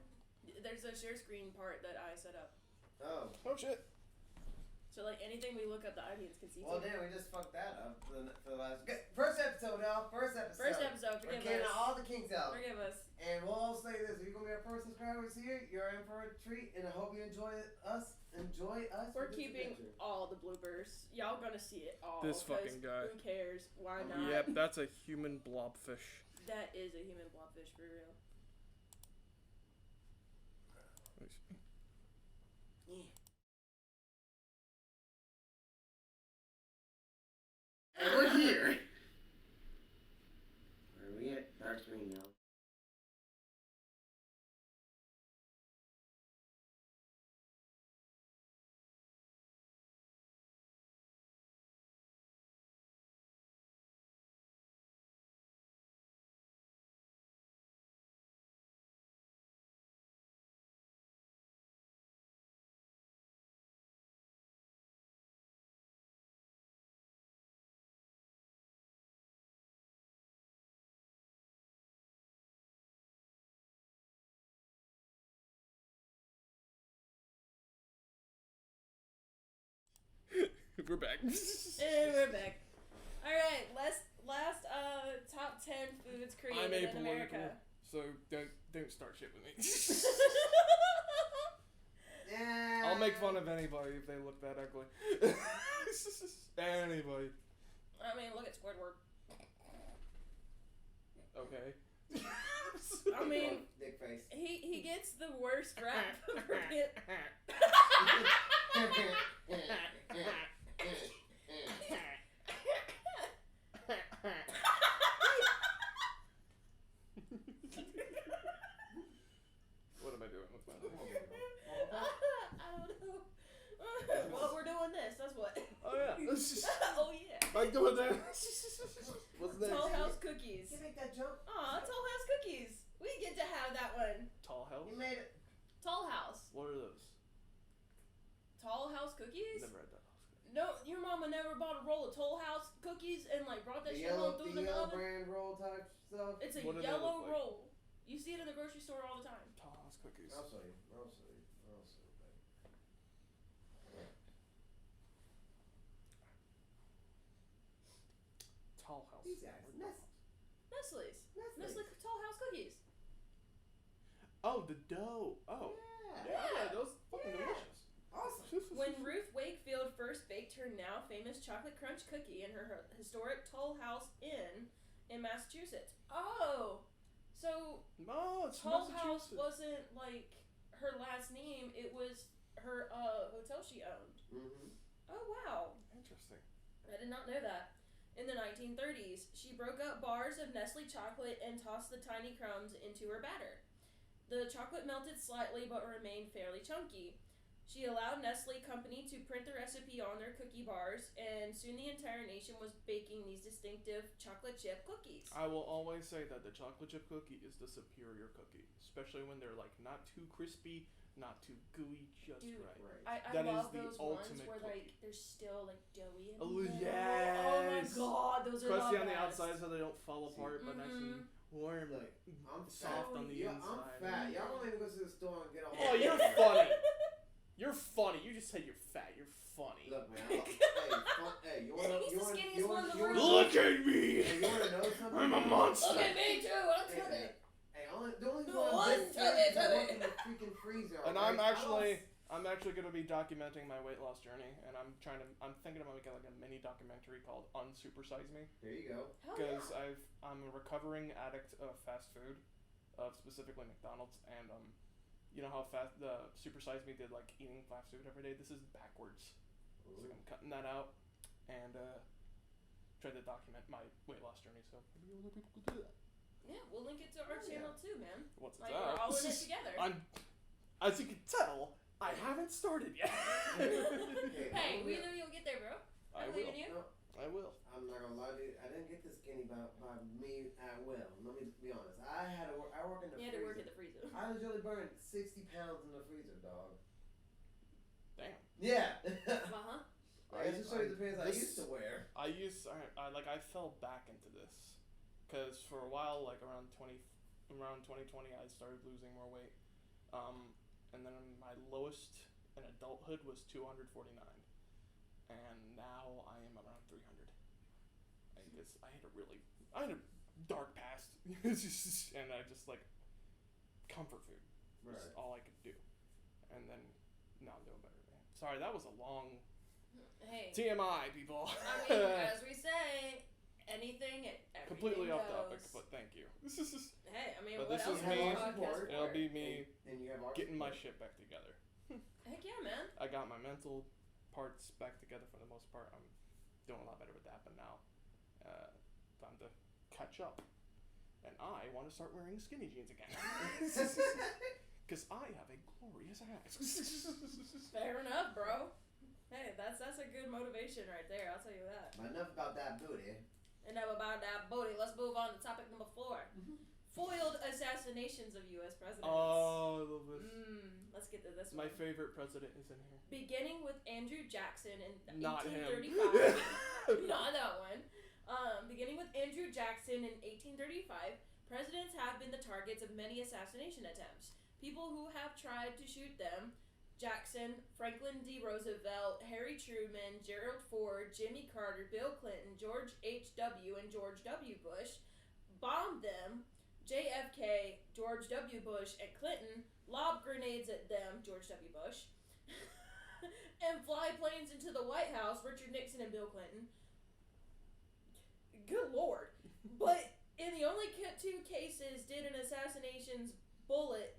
There's a share screen part that I set up. Oh. Oh shit. So like anything we look up, the audience can see. Well, too. damn, we just fucked that up for the last. First episode, y'all. First episode. First episode, We're forgive getting us. all the kinks out. Forgive us. And we'll all say this: if you're gonna be our first subscribers here, you're in for a treat, and I hope you enjoy us. Enjoy us. We're with this keeping adventure. all the bloopers. Y'all gonna see it all. This 'cause fucking guy. Who cares? Why not? Yep, that's a human blobfish. That is a human blobfish for real. Yeah. And we're here. Where are we at? Dark screen now. We're back. And we're back. Alright, last top 10 foods I'm created in apolitical, America. so Don't start shit with me. Yeah. I'll make fun of anybody if they look that ugly. Anybody. I mean, look at Squidward. Okay. I mean, Dick face. he gets the worst rap for it. What am I doing with my life? I don't know. Well, we're doing this. That's what. Oh yeah. Oh yeah. Like doing that. What's next? Toll House cookies. You make that jump? Aw, Toll House cookies. We get to have that one. Tall House? You made it. Toll House. What are those? Toll House cookies? Never had that. No, your mama never bought a roll of Toll House cookies and like brought that The shit home yellow, through the the yellow oven. brand roll type stuff. It's a What do they yellow look like? roll. You see it in the grocery store all the time. Tall House cookies. I'll show you. I'll show you. I'll show you. Tall House. These guys. Nestle's. Nestle Toll House cookies. Oh, the dough. Oh. Yeah, those fucking delicious. Awesome. When Ruth Wakefield first baked her now famous chocolate crunch cookie in her historic Toll House Inn in Massachusetts. Oh, so No, it's Toll House Massachusetts. wasn't like her last name; it was her hotel she owned. Mm-hmm. Oh wow, Interesting. I did not know that. In the 1930s, she broke up bars of Nestle chocolate and tossed the tiny crumbs into her batter. The chocolate melted slightly but remained fairly chunky. She allowed Nestle Company to print the recipe on their cookie bars, and soon the entire nation was baking these distinctive chocolate chip cookies. I will always say that the chocolate chip cookie is the superior cookie, especially when they're like not too crispy, not too gooey, just Dude, right. I That is love the those ones ultimate where cookie. like they're still like doughy in Oh, the middle. yes. Oh my god, those are Crusty the on the best. outside so they don't fall apart, but nice and warm, Look, I'm soft fat. on the Yeah, inside. I'm fat. Y'all won't even go to the store and get a whole. Oh, you're funny. You're funny. You just said you're fat. You're funny. Look, man. Hey, you wanna? He's You the wanna? skinniest You one wanna? in the You room. wanna? Look at me. Hey, you wanna know something? I'm a monster. Look at me too. I'm Hey, tubby. hey, the only No, one I'm big tubby, fat is I tubby. work in the freaking freezer. And okay? I'm actually going to be documenting my weight loss journey, and I'm thinking about making like a mini documentary called Unsupersize Me, There you go. Hell because yeah. I'm a recovering addict of fast food, of specifically McDonald's, and you know how fast the Supersize Me did like eating fast food every day. This is backwards, so I'm cutting that out, and try to document my weight loss journey. So maybe other people could do that. Yeah, we'll link it to our Oh, channel yeah. too, man. What's Like that? we're all in it together. As you can tell, I haven't started yet. Hey, we know you'll get there, bro. I believe will. in you. No, I will. I'm not gonna lie to you. I didn't get this skinny by me at will. Let me be honest. I work in the You had freezer. to work at the freezer. I literally burned 60 pounds in the freezer, dog. Damn. Yeah. Uh-huh. It just show you the pants I this- used to wear. I fell back into this, cause for a while, like around 2020, I started losing more weight, and then my lowest in adulthood was 249, and now I am around 300. I had a dark past, and I just like comfort food was Right. all I could do, and then now I'm doing better. Man. Sorry, that was a long Hey. TMI, people. I mean, as we say, anything and everything Completely off goes. topic, but thank you. Hey, I mean, But what this else is is me. this Our podcast support. It'll for? be me And you have our getting my support. shit back together. Heck yeah, man. I got my mental parts back together for the most part. I'm doing a lot better with that, but now time to catch up. And I want to start wearing skinny jeans again. Because I have a glorious ass. Fair enough, bro. Hey, that's a good motivation right there. I'll tell you that. But enough about that booty. Enough about that booty. Let's move on to topic number 4. Foiled assassinations of U.S. presidents. Oh, I love this. Let's get to this My one. favorite president is in here. Beginning with Andrew Jackson in Not him. 1835. Not that one. Beginning with Andrew Jackson in 1835, presidents have been the targets of many assassination attempts. People who have tried to shoot them, Jackson, Franklin D. Roosevelt, Harry Truman, Gerald Ford, Jimmy Carter, Bill Clinton, George H.W., and George W. Bush, bombed them, JFK, George W. Bush, and Clinton lob grenades at them, George W. Bush, and fly planes into the White House, Richard Nixon and Bill Clinton. Good lord. But in the only two cases did an assassin's bullet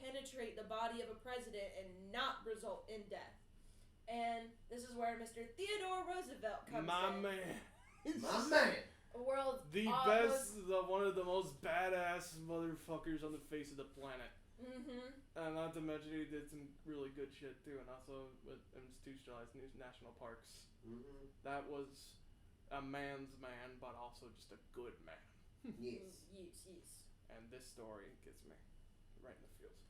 penetrate the body of a president and not result in death. And this is where Mr. Theodore Roosevelt comes My in. man. My man. World's One of the most badass motherfuckers on the face of the planet. Mm-hmm. And not to mention he did some really good shit too, and also with institutionalized national parks. Mm-hmm. That was a man's man, but also just a good man. Yes. Yes. And this story gets me right in the feels.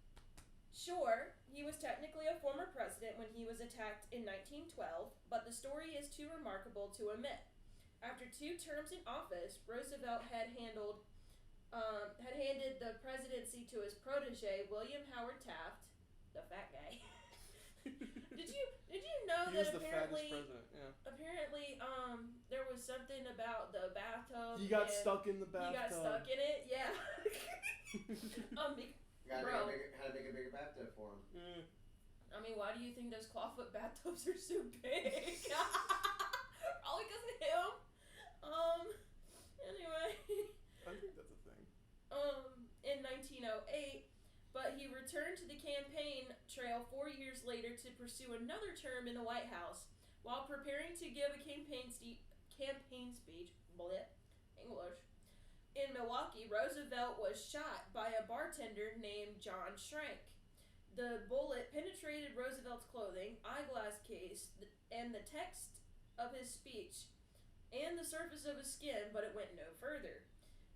Sure, he was technically a former president when he was attacked in 1912, but the story is too remarkable to omit. After 2 terms in office, Roosevelt had handed the presidency to his protege, William Howard Taft, the fat guy. Did you know He that was the fattest apparently there was something about the bathtub? He got and stuck in the bathtub. He got stuck in it, yeah. Had Bro. to make a bigger bathtub for him. I mean, why do you think those clawfoot bathtubs are so big? Probably because of him. Anyway. I think that's a thing. In 1908, but he returned to the campaign trail 4 years later to pursue another term in the White House. While preparing to give a campaign speech, English, in Milwaukee, Roosevelt was shot by a bartender named John Schrank. The bullet penetrated Roosevelt's clothing, eyeglass case, and the text of his speech, and the surface of his skin, but it went no further.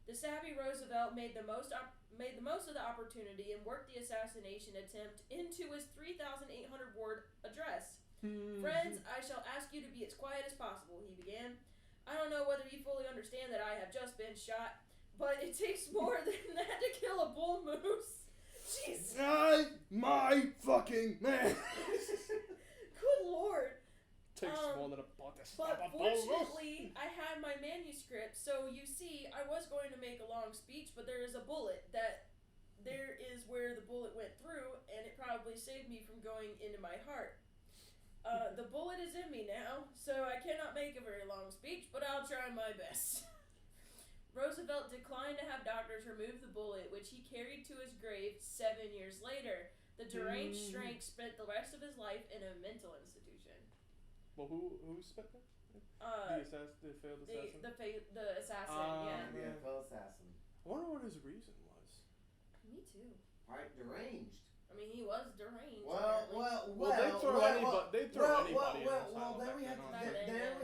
The savvy Roosevelt made the most of the opportunity and worked the assassination attempt into his 3,800 word address. Friends, I shall ask you to be as quiet as possible, he began. I don't know whether you fully understand that I have just been shot, but it takes more than that to kill a bull moose. Jeez. My fucking man. Good lord. Takes more than a buck to But stop a bull moose. fortunately, I had my manuscript, so you see, I was going to make a long speech, but there is a bullet there is where the bullet went through, and it probably saved me from going into my heart. The bullet is in me now, so I cannot make a very long speech, but I'll try my best. Roosevelt declined to have doctors remove the bullet, which he carried to his grave 7 years later. The deranged Schrank spent the rest of his life in a mental institution. Well, who spent that? The failed assassin? The assassin, yeah. Yeah, failed assassin. I wonder what his reason was. Me too. Right, deranged. I mean, he was deranged. Well, they throw anybody in an asylum then we back have then,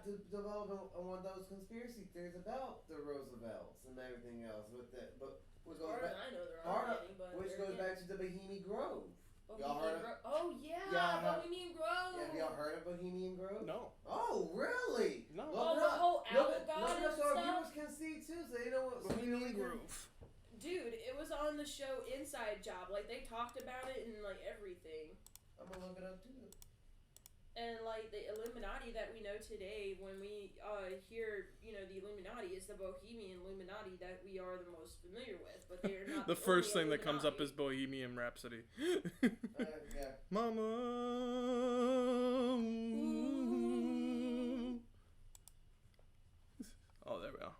to develop one of those conspiracy theories about the Roosevelts and everything else with that. But as far as I know, there aren't any, but which goes back to the Bohemian Grove. Y'all heard of? Oh yeah, Bohemian Grove. Have y'all heard of Bohemian Grove? No. Oh really? No. Oh, the whole owl god and so our stuff. viewers can see too, so they know what Bohemian Grove. Dude, it was on the show Inside Job. Like, they talked about it and, like, everything. I'm gonna look it up, too. And, like, the Illuminati that we know today, when we hear, the Illuminati, is the Bohemian Illuminati that we are the most familiar with. But they are not The first thing that comes up Illuminati. is Bohemian Rhapsody. Yeah. Mama. Oh, there we go.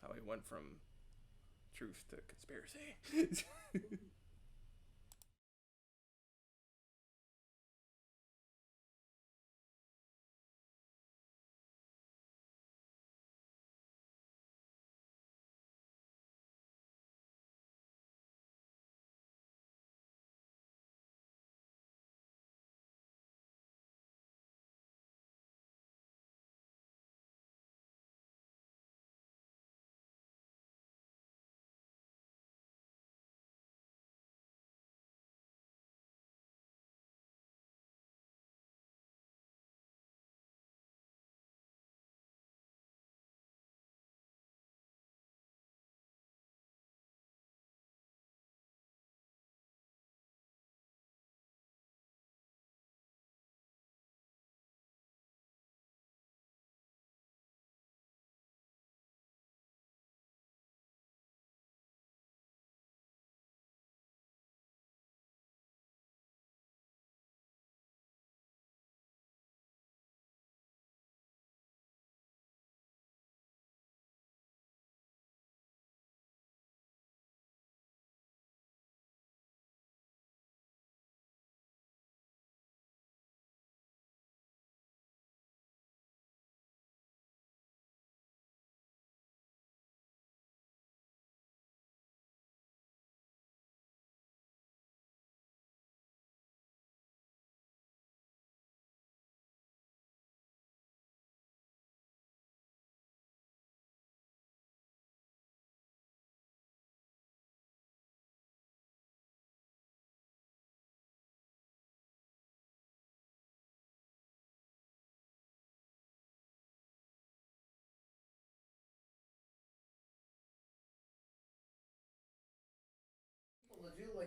How he went from truth to conspiracy.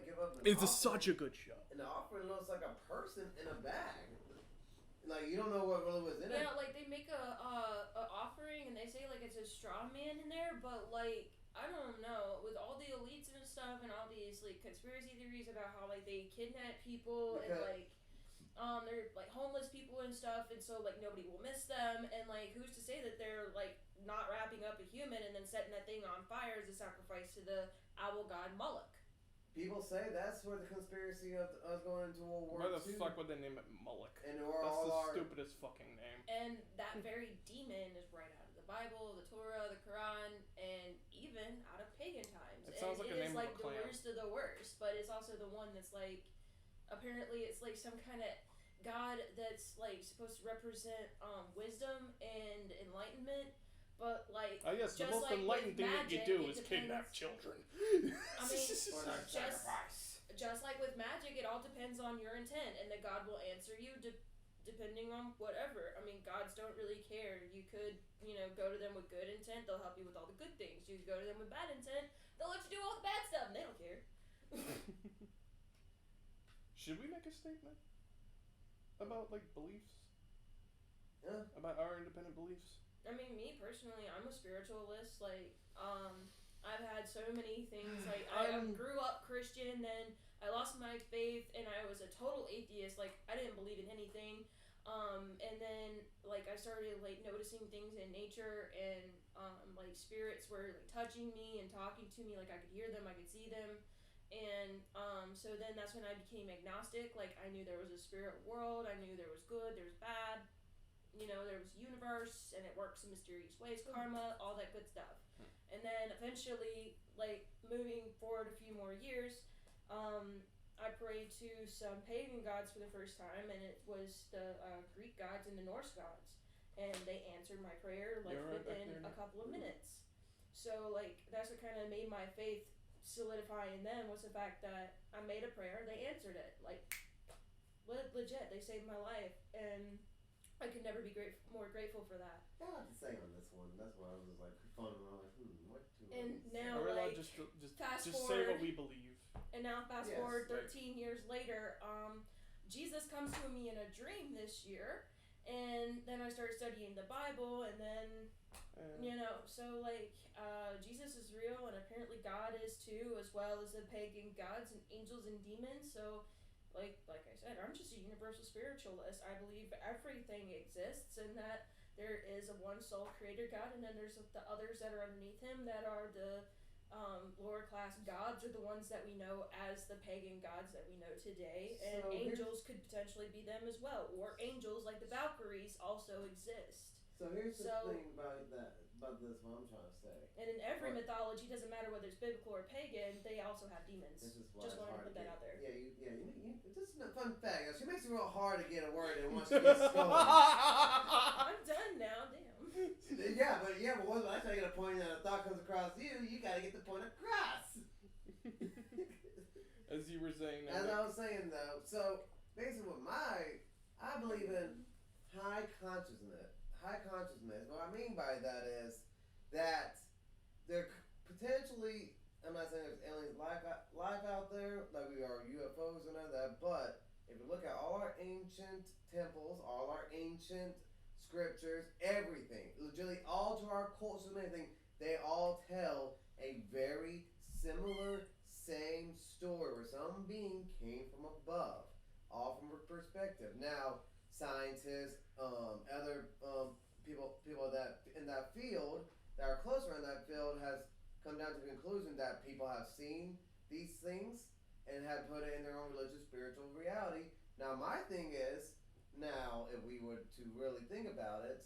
give up. It's such a good show. And the offering looks like a person in a bag. Like you don't know what really was in it. Yeah, like they make a offering and they say like it's a straw man in there, but like I don't know, with all the elites and stuff and all these like conspiracy theories about how like they kidnap people and like they're like homeless people and stuff, and so like nobody will miss them, and like who's to say that they're like not wrapping up a human and then setting that thing on fire as a sacrifice to the owl god Moloch. People say that's where the conspiracy of us going into World War II. Why the fuck would they name it Moloch? And that's the stupidest fucking name. And that very demon is right out of the Bible, the Torah, the Quran, and even out of pagan times. It sounds like a name of a like clan. The worst of the worst, but it's also the one that's like, apparently it's like some kind of god that's like supposed to represent wisdom and enlightenment. But like, I guess the most like enlightened thing magic, that you do is kidnap children. I mean, just like with magic, it all depends on your intent, and that God will answer you depending on whatever. I mean, gods don't really care. You could, go to them with good intent; they'll help you with all the good things. You could go to them with bad intent; they'll let you do all the bad stuff, and they don't care. Should we make a statement about like beliefs? Yeah. About our independent beliefs? I mean, me personally, I'm a spiritualist. Like, I've had so many things. Like, I grew up Christian, then I lost my faith, and I was a total atheist. Like, I didn't believe in anything. And then, like, I started, like, noticing things in nature, and, like, spirits were, like, touching me and talking to me. Like, I could hear them, I could see them. And, so then that's when I became agnostic. Like, I knew there was a spirit world. I knew there was good, there was bad. There was universe, and it works in mysterious ways, karma, all that good stuff. And then eventually, like, moving forward a few more years, I prayed to some pagan gods for the first time, and it was the Greek gods and the Norse gods. And they answered my prayer, like, within a couple of minutes. So, like, that's what kind of made my faith solidify in them, was the fact that I made a prayer, they answered it. Like, legit, they saved my life, and I could never be more grateful for that. I have to say on this one. That's why I was like fun. And I'm like, what do And I now, we're like, just fast say what forward, we believe. And now fast Yes, forward right. 13 years later, Jesus comes to me in a dream this year, and then I start studying the Bible, and then, so, like, Jesus is real, and apparently God is too, as well as the pagan gods and angels and demons. So, like I said, I'm just a universal spiritualist. I believe everything exists, and that there is a one sole creator God, and then there's the others that are underneath him that are the lower class gods, or the ones that we know as the pagan gods that we know today. And So angels could potentially be them as well, or angels like the Valkyries also exist. So here's the thing about this, what I'm trying to say. And in every mythology, doesn't matter whether it's biblical or pagan, they also have demons. This is why just it's wanted to hard put that out there. This is a fun fact. She makes it real hard to get a word in once she gets going. I'm done now, damn. but once I try to get a point and a thought comes across you, you gotta get the point across. As you were saying. As I was saying though, so basically I believe in high consciousness. What I mean by that is that there potentially, I'm not saying there's aliens life out there, like we are UFOs and all that, but if you look at all our ancient temples, all our ancient scriptures, everything, legitimately all to our cultures and everything, they all tell a very similar, same story where some being came from above, all from a perspective. Now, scientists, other people that in that field that are closer in that field has come down to the conclusion that people have seen these things and have put it in their own religious, spiritual reality. Now, my thing is, if we were to really think about it,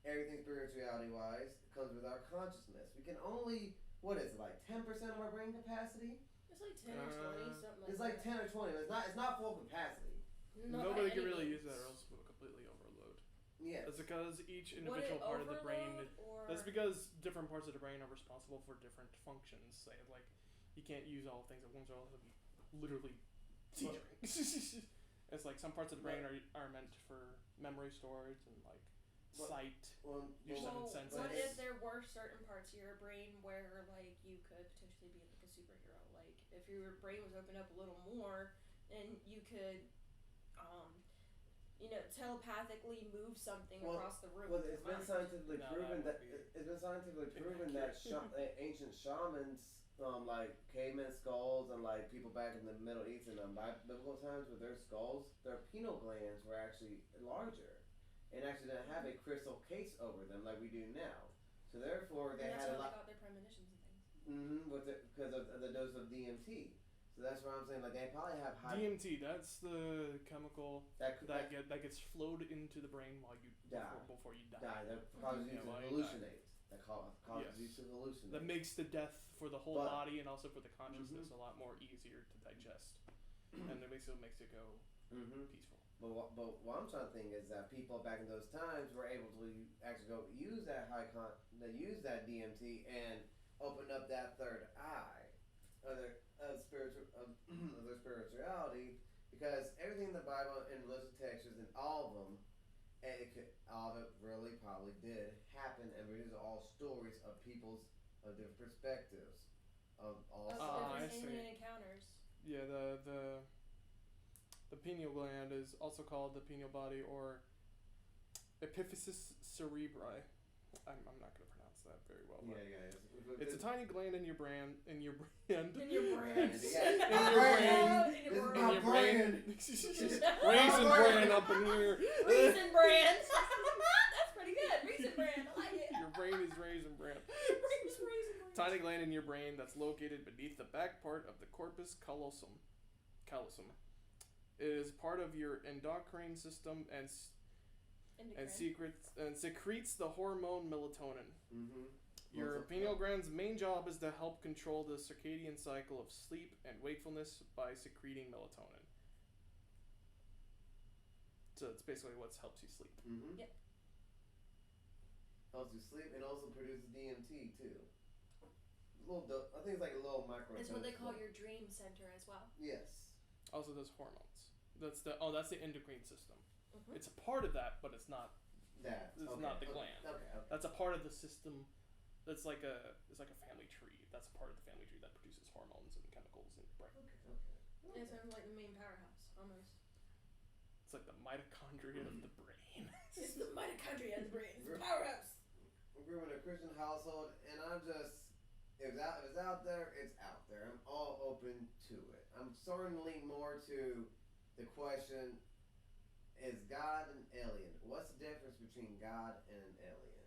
everything spirituality-wise comes with our consciousness. We can only, 10% of our brain capacity? It's like 10 or 20, something like It's that. like 10 or 20. It's not full capacity. Nobody can really use that, or else we'll completely overload. Yes. That's because each individual part of the brain. That's because different parts of the brain are responsible for different functions. Say, like, you can't use all things at once, or else it'll be literally teetering. It's like some parts of the brain are meant for memory storage and like sight. Your seven senses. What if there were certain parts of your brain where like you could potentially be like a superhero? Like If your brain was opened up a little more, then you could, telepathically move something across the room. Well, with it's your been mind. scientifically No, proven that that would be it's been scientifically proven that inaccurate. ancient shamans, like caveman skulls and like people back in the Middle East and biblical times with their skulls, their pineal glands were actually larger, and actually didn't have a crystal case over them like we do now. So therefore, they And that's had how a they lot. got their premonitions and things. Because of the dose of DMT. So that's what I'm saying. Like they probably have high. DMT, that's the chemical that that gets flowed into the brain while you Die. before you die. That causes you Yeah, to while you hallucinate. That causes Yes. you to hallucinate. That makes the death for the whole But- body and also for the consciousness a lot more easier to digest, and it makes it go peaceful. But what I'm trying to think is that people back in those times were able to actually go use that use that DMT and open up that third eye of their spirituality, because everything in the Bible and religious textures and all of them, all of it really probably did happen, and these are all stories of people's of different perspectives of all. I Different see. alien encounters. Yeah, the pineal gland is also called the pineal body or epiphysis cerebri. I'm not going to pronounce that very well. But it's a tiny gland in your brain. In your brain. Yeah. In your brain. In your In your brain. Raisin Raisin bran up in here. Raisin Bran. That's pretty good. Raisin Bran. I like it. Your brain is raisin bran. Raisin Bran. Tiny gland in your brain that's located beneath the back part of the corpus callosum. It is part of your endocrine system and secretes the hormone melatonin. Mm-hmm. Your pineal gland's main job is to help control the circadian cycle of sleep and wakefulness by secreting melatonin. So it's basically what helps you sleep. Mm-hmm. Yep. Helps you sleep and also produces DMT too. I think it's like a little micro. It's what they call your dream center as well. Yes. Also, there's hormones. That's the endocrine system. Mm-hmm. It's a part of that, but it's not. That. It's Okay. not the gland. Okay. That's a part of the system. It's like a family tree. That's a part of the family tree that produces hormones and chemicals in your brain. Okay. It sounds like the main powerhouse, almost. It's like the mitochondria of the brain. It's the mitochondria of the brain. It's the powerhouse. I grew in a Christian household, and I'm just, if it's out there, it's out there. I'm all open to it. I'm starting to lean more to the question, is God an alien? What's the difference between God and an alien?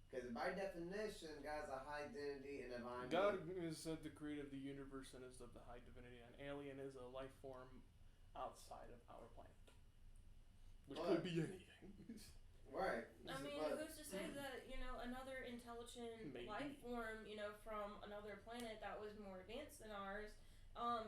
Because by definition, God's a high divinity and divine God being. is the creator of the universe and is of the high divinity. An alien is a life form outside of our planet, which could be anything. Right. I mean, who's to say that, another intelligent Maybe. life form, from another planet that was more advanced than ours,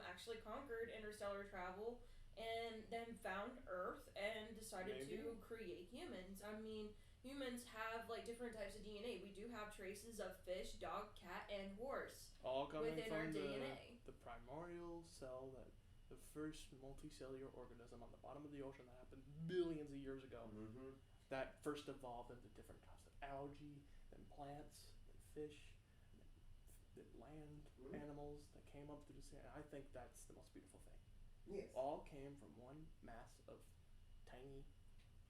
actually conquered interstellar travel and then found Earth and decided Maybe. to create humans. I mean, humans have, different types of DNA. We do have traces of fish, dog, cat, and horse. All coming Within our from DNA. the primordial cell, that the first multicellular organism on the bottom of the ocean that happened billions of years ago. Mm-hmm. That first evolved into different types of algae, then plants, then fish, then land animals that came up through the sea. I think that's the most beautiful thing. Yes. All came from one mass of tiny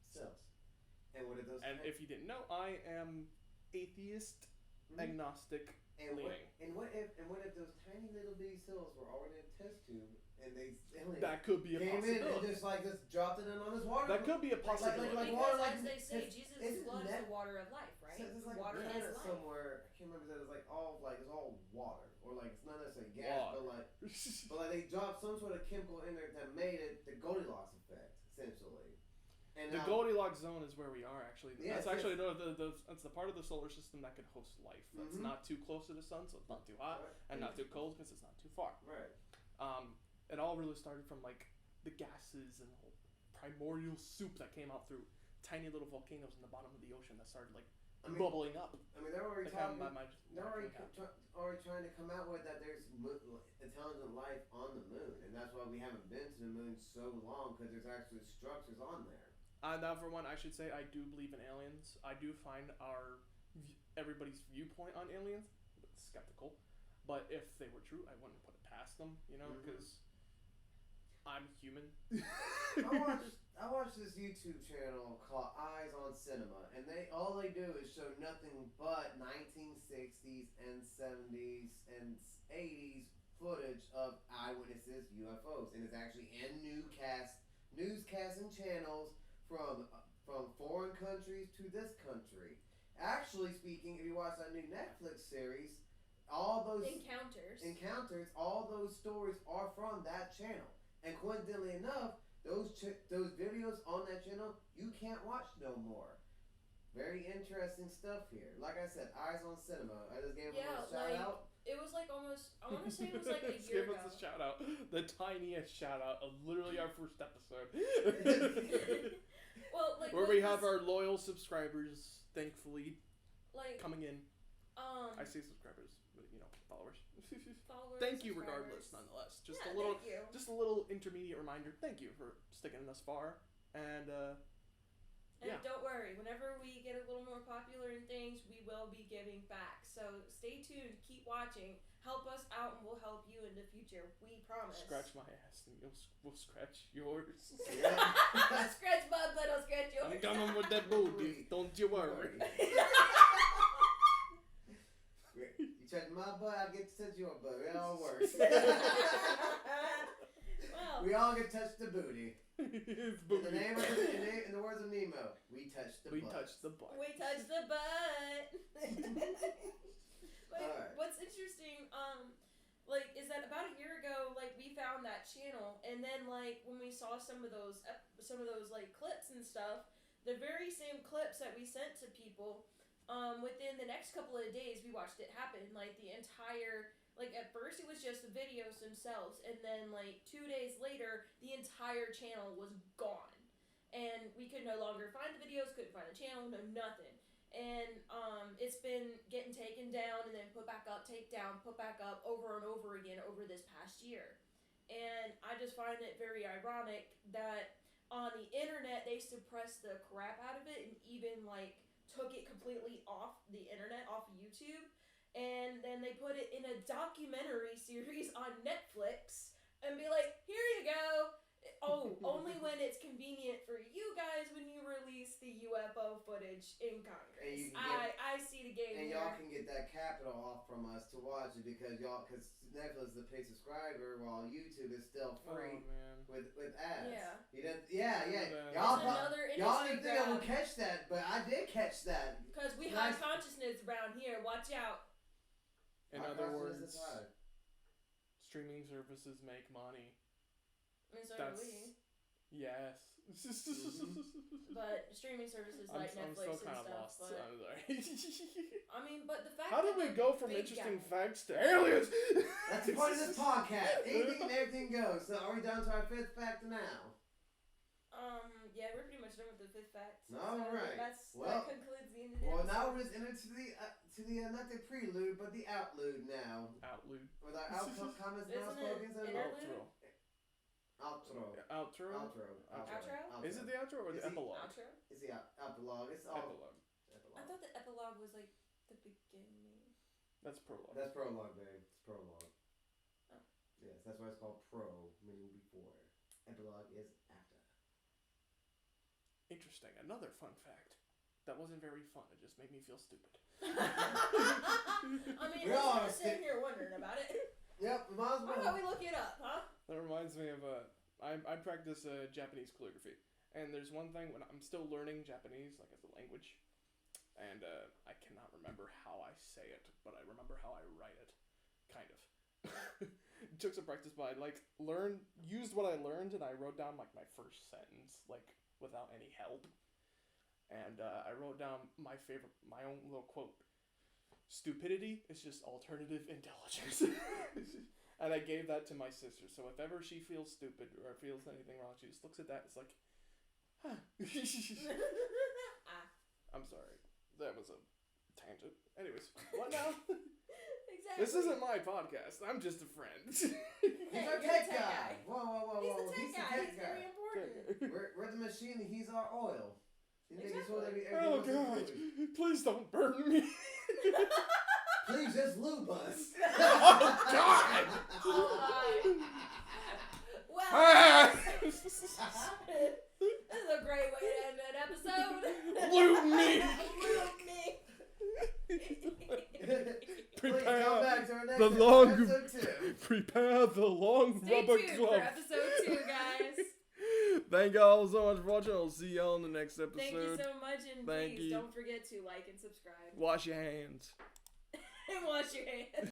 cells. And what are those? And if you didn't know, I am atheist, agnostic, leaning. What if those tiny little bitty cells were already in a test tube and they That could be a came in and possibility. just dropped it in on this water? That could be a possibility. Like Because water, as they say, Jesus' blood is the water of life, right? So there's like water a is planet life. somewhere. I can't remember that. It's like it's all water, or like it's not necessarily gas, Water. but like they dropped some sort of chemical in there that made it the Goldilocks effect, essentially. And The now, Goldilocks zone is where we are, actually. Yes, That's actually that's the part of the solar system that could host life. That's Mhm. not too close to the sun, so it's not too hot, Right. and not too cold because it's not too far. right. It all really started from the gases and the whole primordial soup that came out through tiny little volcanoes in the bottom of the ocean that started bubbling up. I mean, they're already Like how talking. my They're already happened. already trying to come out with that there's intelligent life on the moon, and that's why we haven't been to the moon so long, because there's actually structures on there. Now, for one, I should say I do believe in aliens. I do find everybody's viewpoint on aliens skeptical, but if they were true, I wouldn't put it past them, you know, because I'm human. I watched this YouTube channel called Eyes on Cinema, and all they do is show nothing but 1960s and 70s and 80s footage of eyewitnesses, UFOs, and it's actually in newscasting channels from foreign countries to this country. Actually speaking, if you watch that new Netflix series, all those encounters, all those stories are from that channel. And coincidentally enough, those videos on that channel, you can't watch no more. Very interesting stuff here. Like I said, Eyes on Cinema. I just gave them a shout out. It was like almost, I want to say it was like a Just year give ago. us a shout out. The tiniest shout out of literally our first episode. Well, like where we have our loyal subscribers, thankfully, coming in. I say subscribers, but followers. Thank you regardless, nonetheless. Just a little intermediate reminder. Thank you for sticking us far. And don't worry, whenever we get a little more popular in things, we will be giving back. So stay tuned, keep watching, help us out, and we'll help you in the future. We promise. Scratch my ass, and we'll scratch yours. Yeah. Scratch my butt, I'll scratch yours. I'm coming with that booty. Don't you worry. You touch my butt, I get to touch your butt. It all works. Well, we all get to touch the booty. It's booty. In the words of Nemo, we touch the butt. We touch the butt. We touch the butt. But Alright. what's interesting, is that about a year ago, we found that channel, and then when we saw some of those clips and stuff, the very same clips that we sent to people, within the next couple of days, we watched it happen. The entire, at first it was just the videos themselves, and then 2 days later, the entire channel was gone, and we could no longer find the videos, couldn't find the channel, no nothing. And it's been getting taken down and then put back up, take down, put back up over and over again over this past year. And I just find it very ironic that on the internet they suppressed the crap out of it and even took it completely off the internet, off of YouTube. And then they put it in a documentary series on Netflix and be like, here you go. Oh, only when it's convenient for you guys when you release the UFO footage in Congress. I see the game. And here. y'all can get that capital off from us to watch it because Netflix is a paid subscriber while YouTube is still free with ads. Yeah. Y'all didn't think I would catch that, but I did catch that. Because we high consciousness around here. Watch out. In other words, streaming services make money. And so do we. Yes. But streaming services like Netflix I'm still kind and of lost. stuff. I'm sorry. But the fact How did we go from interesting facts to aliens? That's the point of this podcast. Anything and everything goes. So are we down to our fifth fact now? Yeah, we're pretty much done with the fifth fact. All right. That concludes the end of the Well, episode. now we're just into the not the prelude, but the outlude now. Outlude. With our outcome comments now Isn't it spoken. interlude? Outro. Is it the outro or the epilogue? Outro? It's the epilogue. It's all Epilogue. I thought the epilogue was the beginning. That's prologue. That's prologue, babe. It's prologue. Oh. Yes, that's why it's called pro, meaning before. Epilogue is after. Interesting. Another fun fact. That wasn't very fun. It just made me feel stupid. We're all sitting here wondering about it. Yep, might as well. Why don't we look it up, huh? That reminds me of I practice Japanese calligraphy, and there's one thing when I'm still learning Japanese, as a language, and I cannot remember how I say it, but I remember how I write it, kind of. It took some practice, but I used what I learned, and I wrote down my first sentence without any help, and I wrote down my own little quote. Stupidity is just alternative intelligence. And I gave that to my sister. So if ever she feels stupid or feels anything wrong, she just looks at that. It's like, huh. I'm sorry. That was a tangent. Anyways, what now? Exactly. This isn't my podcast. I'm just a friend. He's our tech guy. Whoa. He's the tech guy. He's very important. We're the machine. He's our oil. Exactly. Oh God! Please don't burn me. Please just lube us. Oh God! Well, this is a great way to end an episode. Lube me. Lube me. Please come back to our next the long, episode 2. prepare the long Stay rubber tuned glove. for episode 2, guys. Thank y'all so much for watching. I'll see y'all in the next episode. Thank you so much, and Thank please you. don't forget to like and subscribe. Wash your hands. And wash your hands.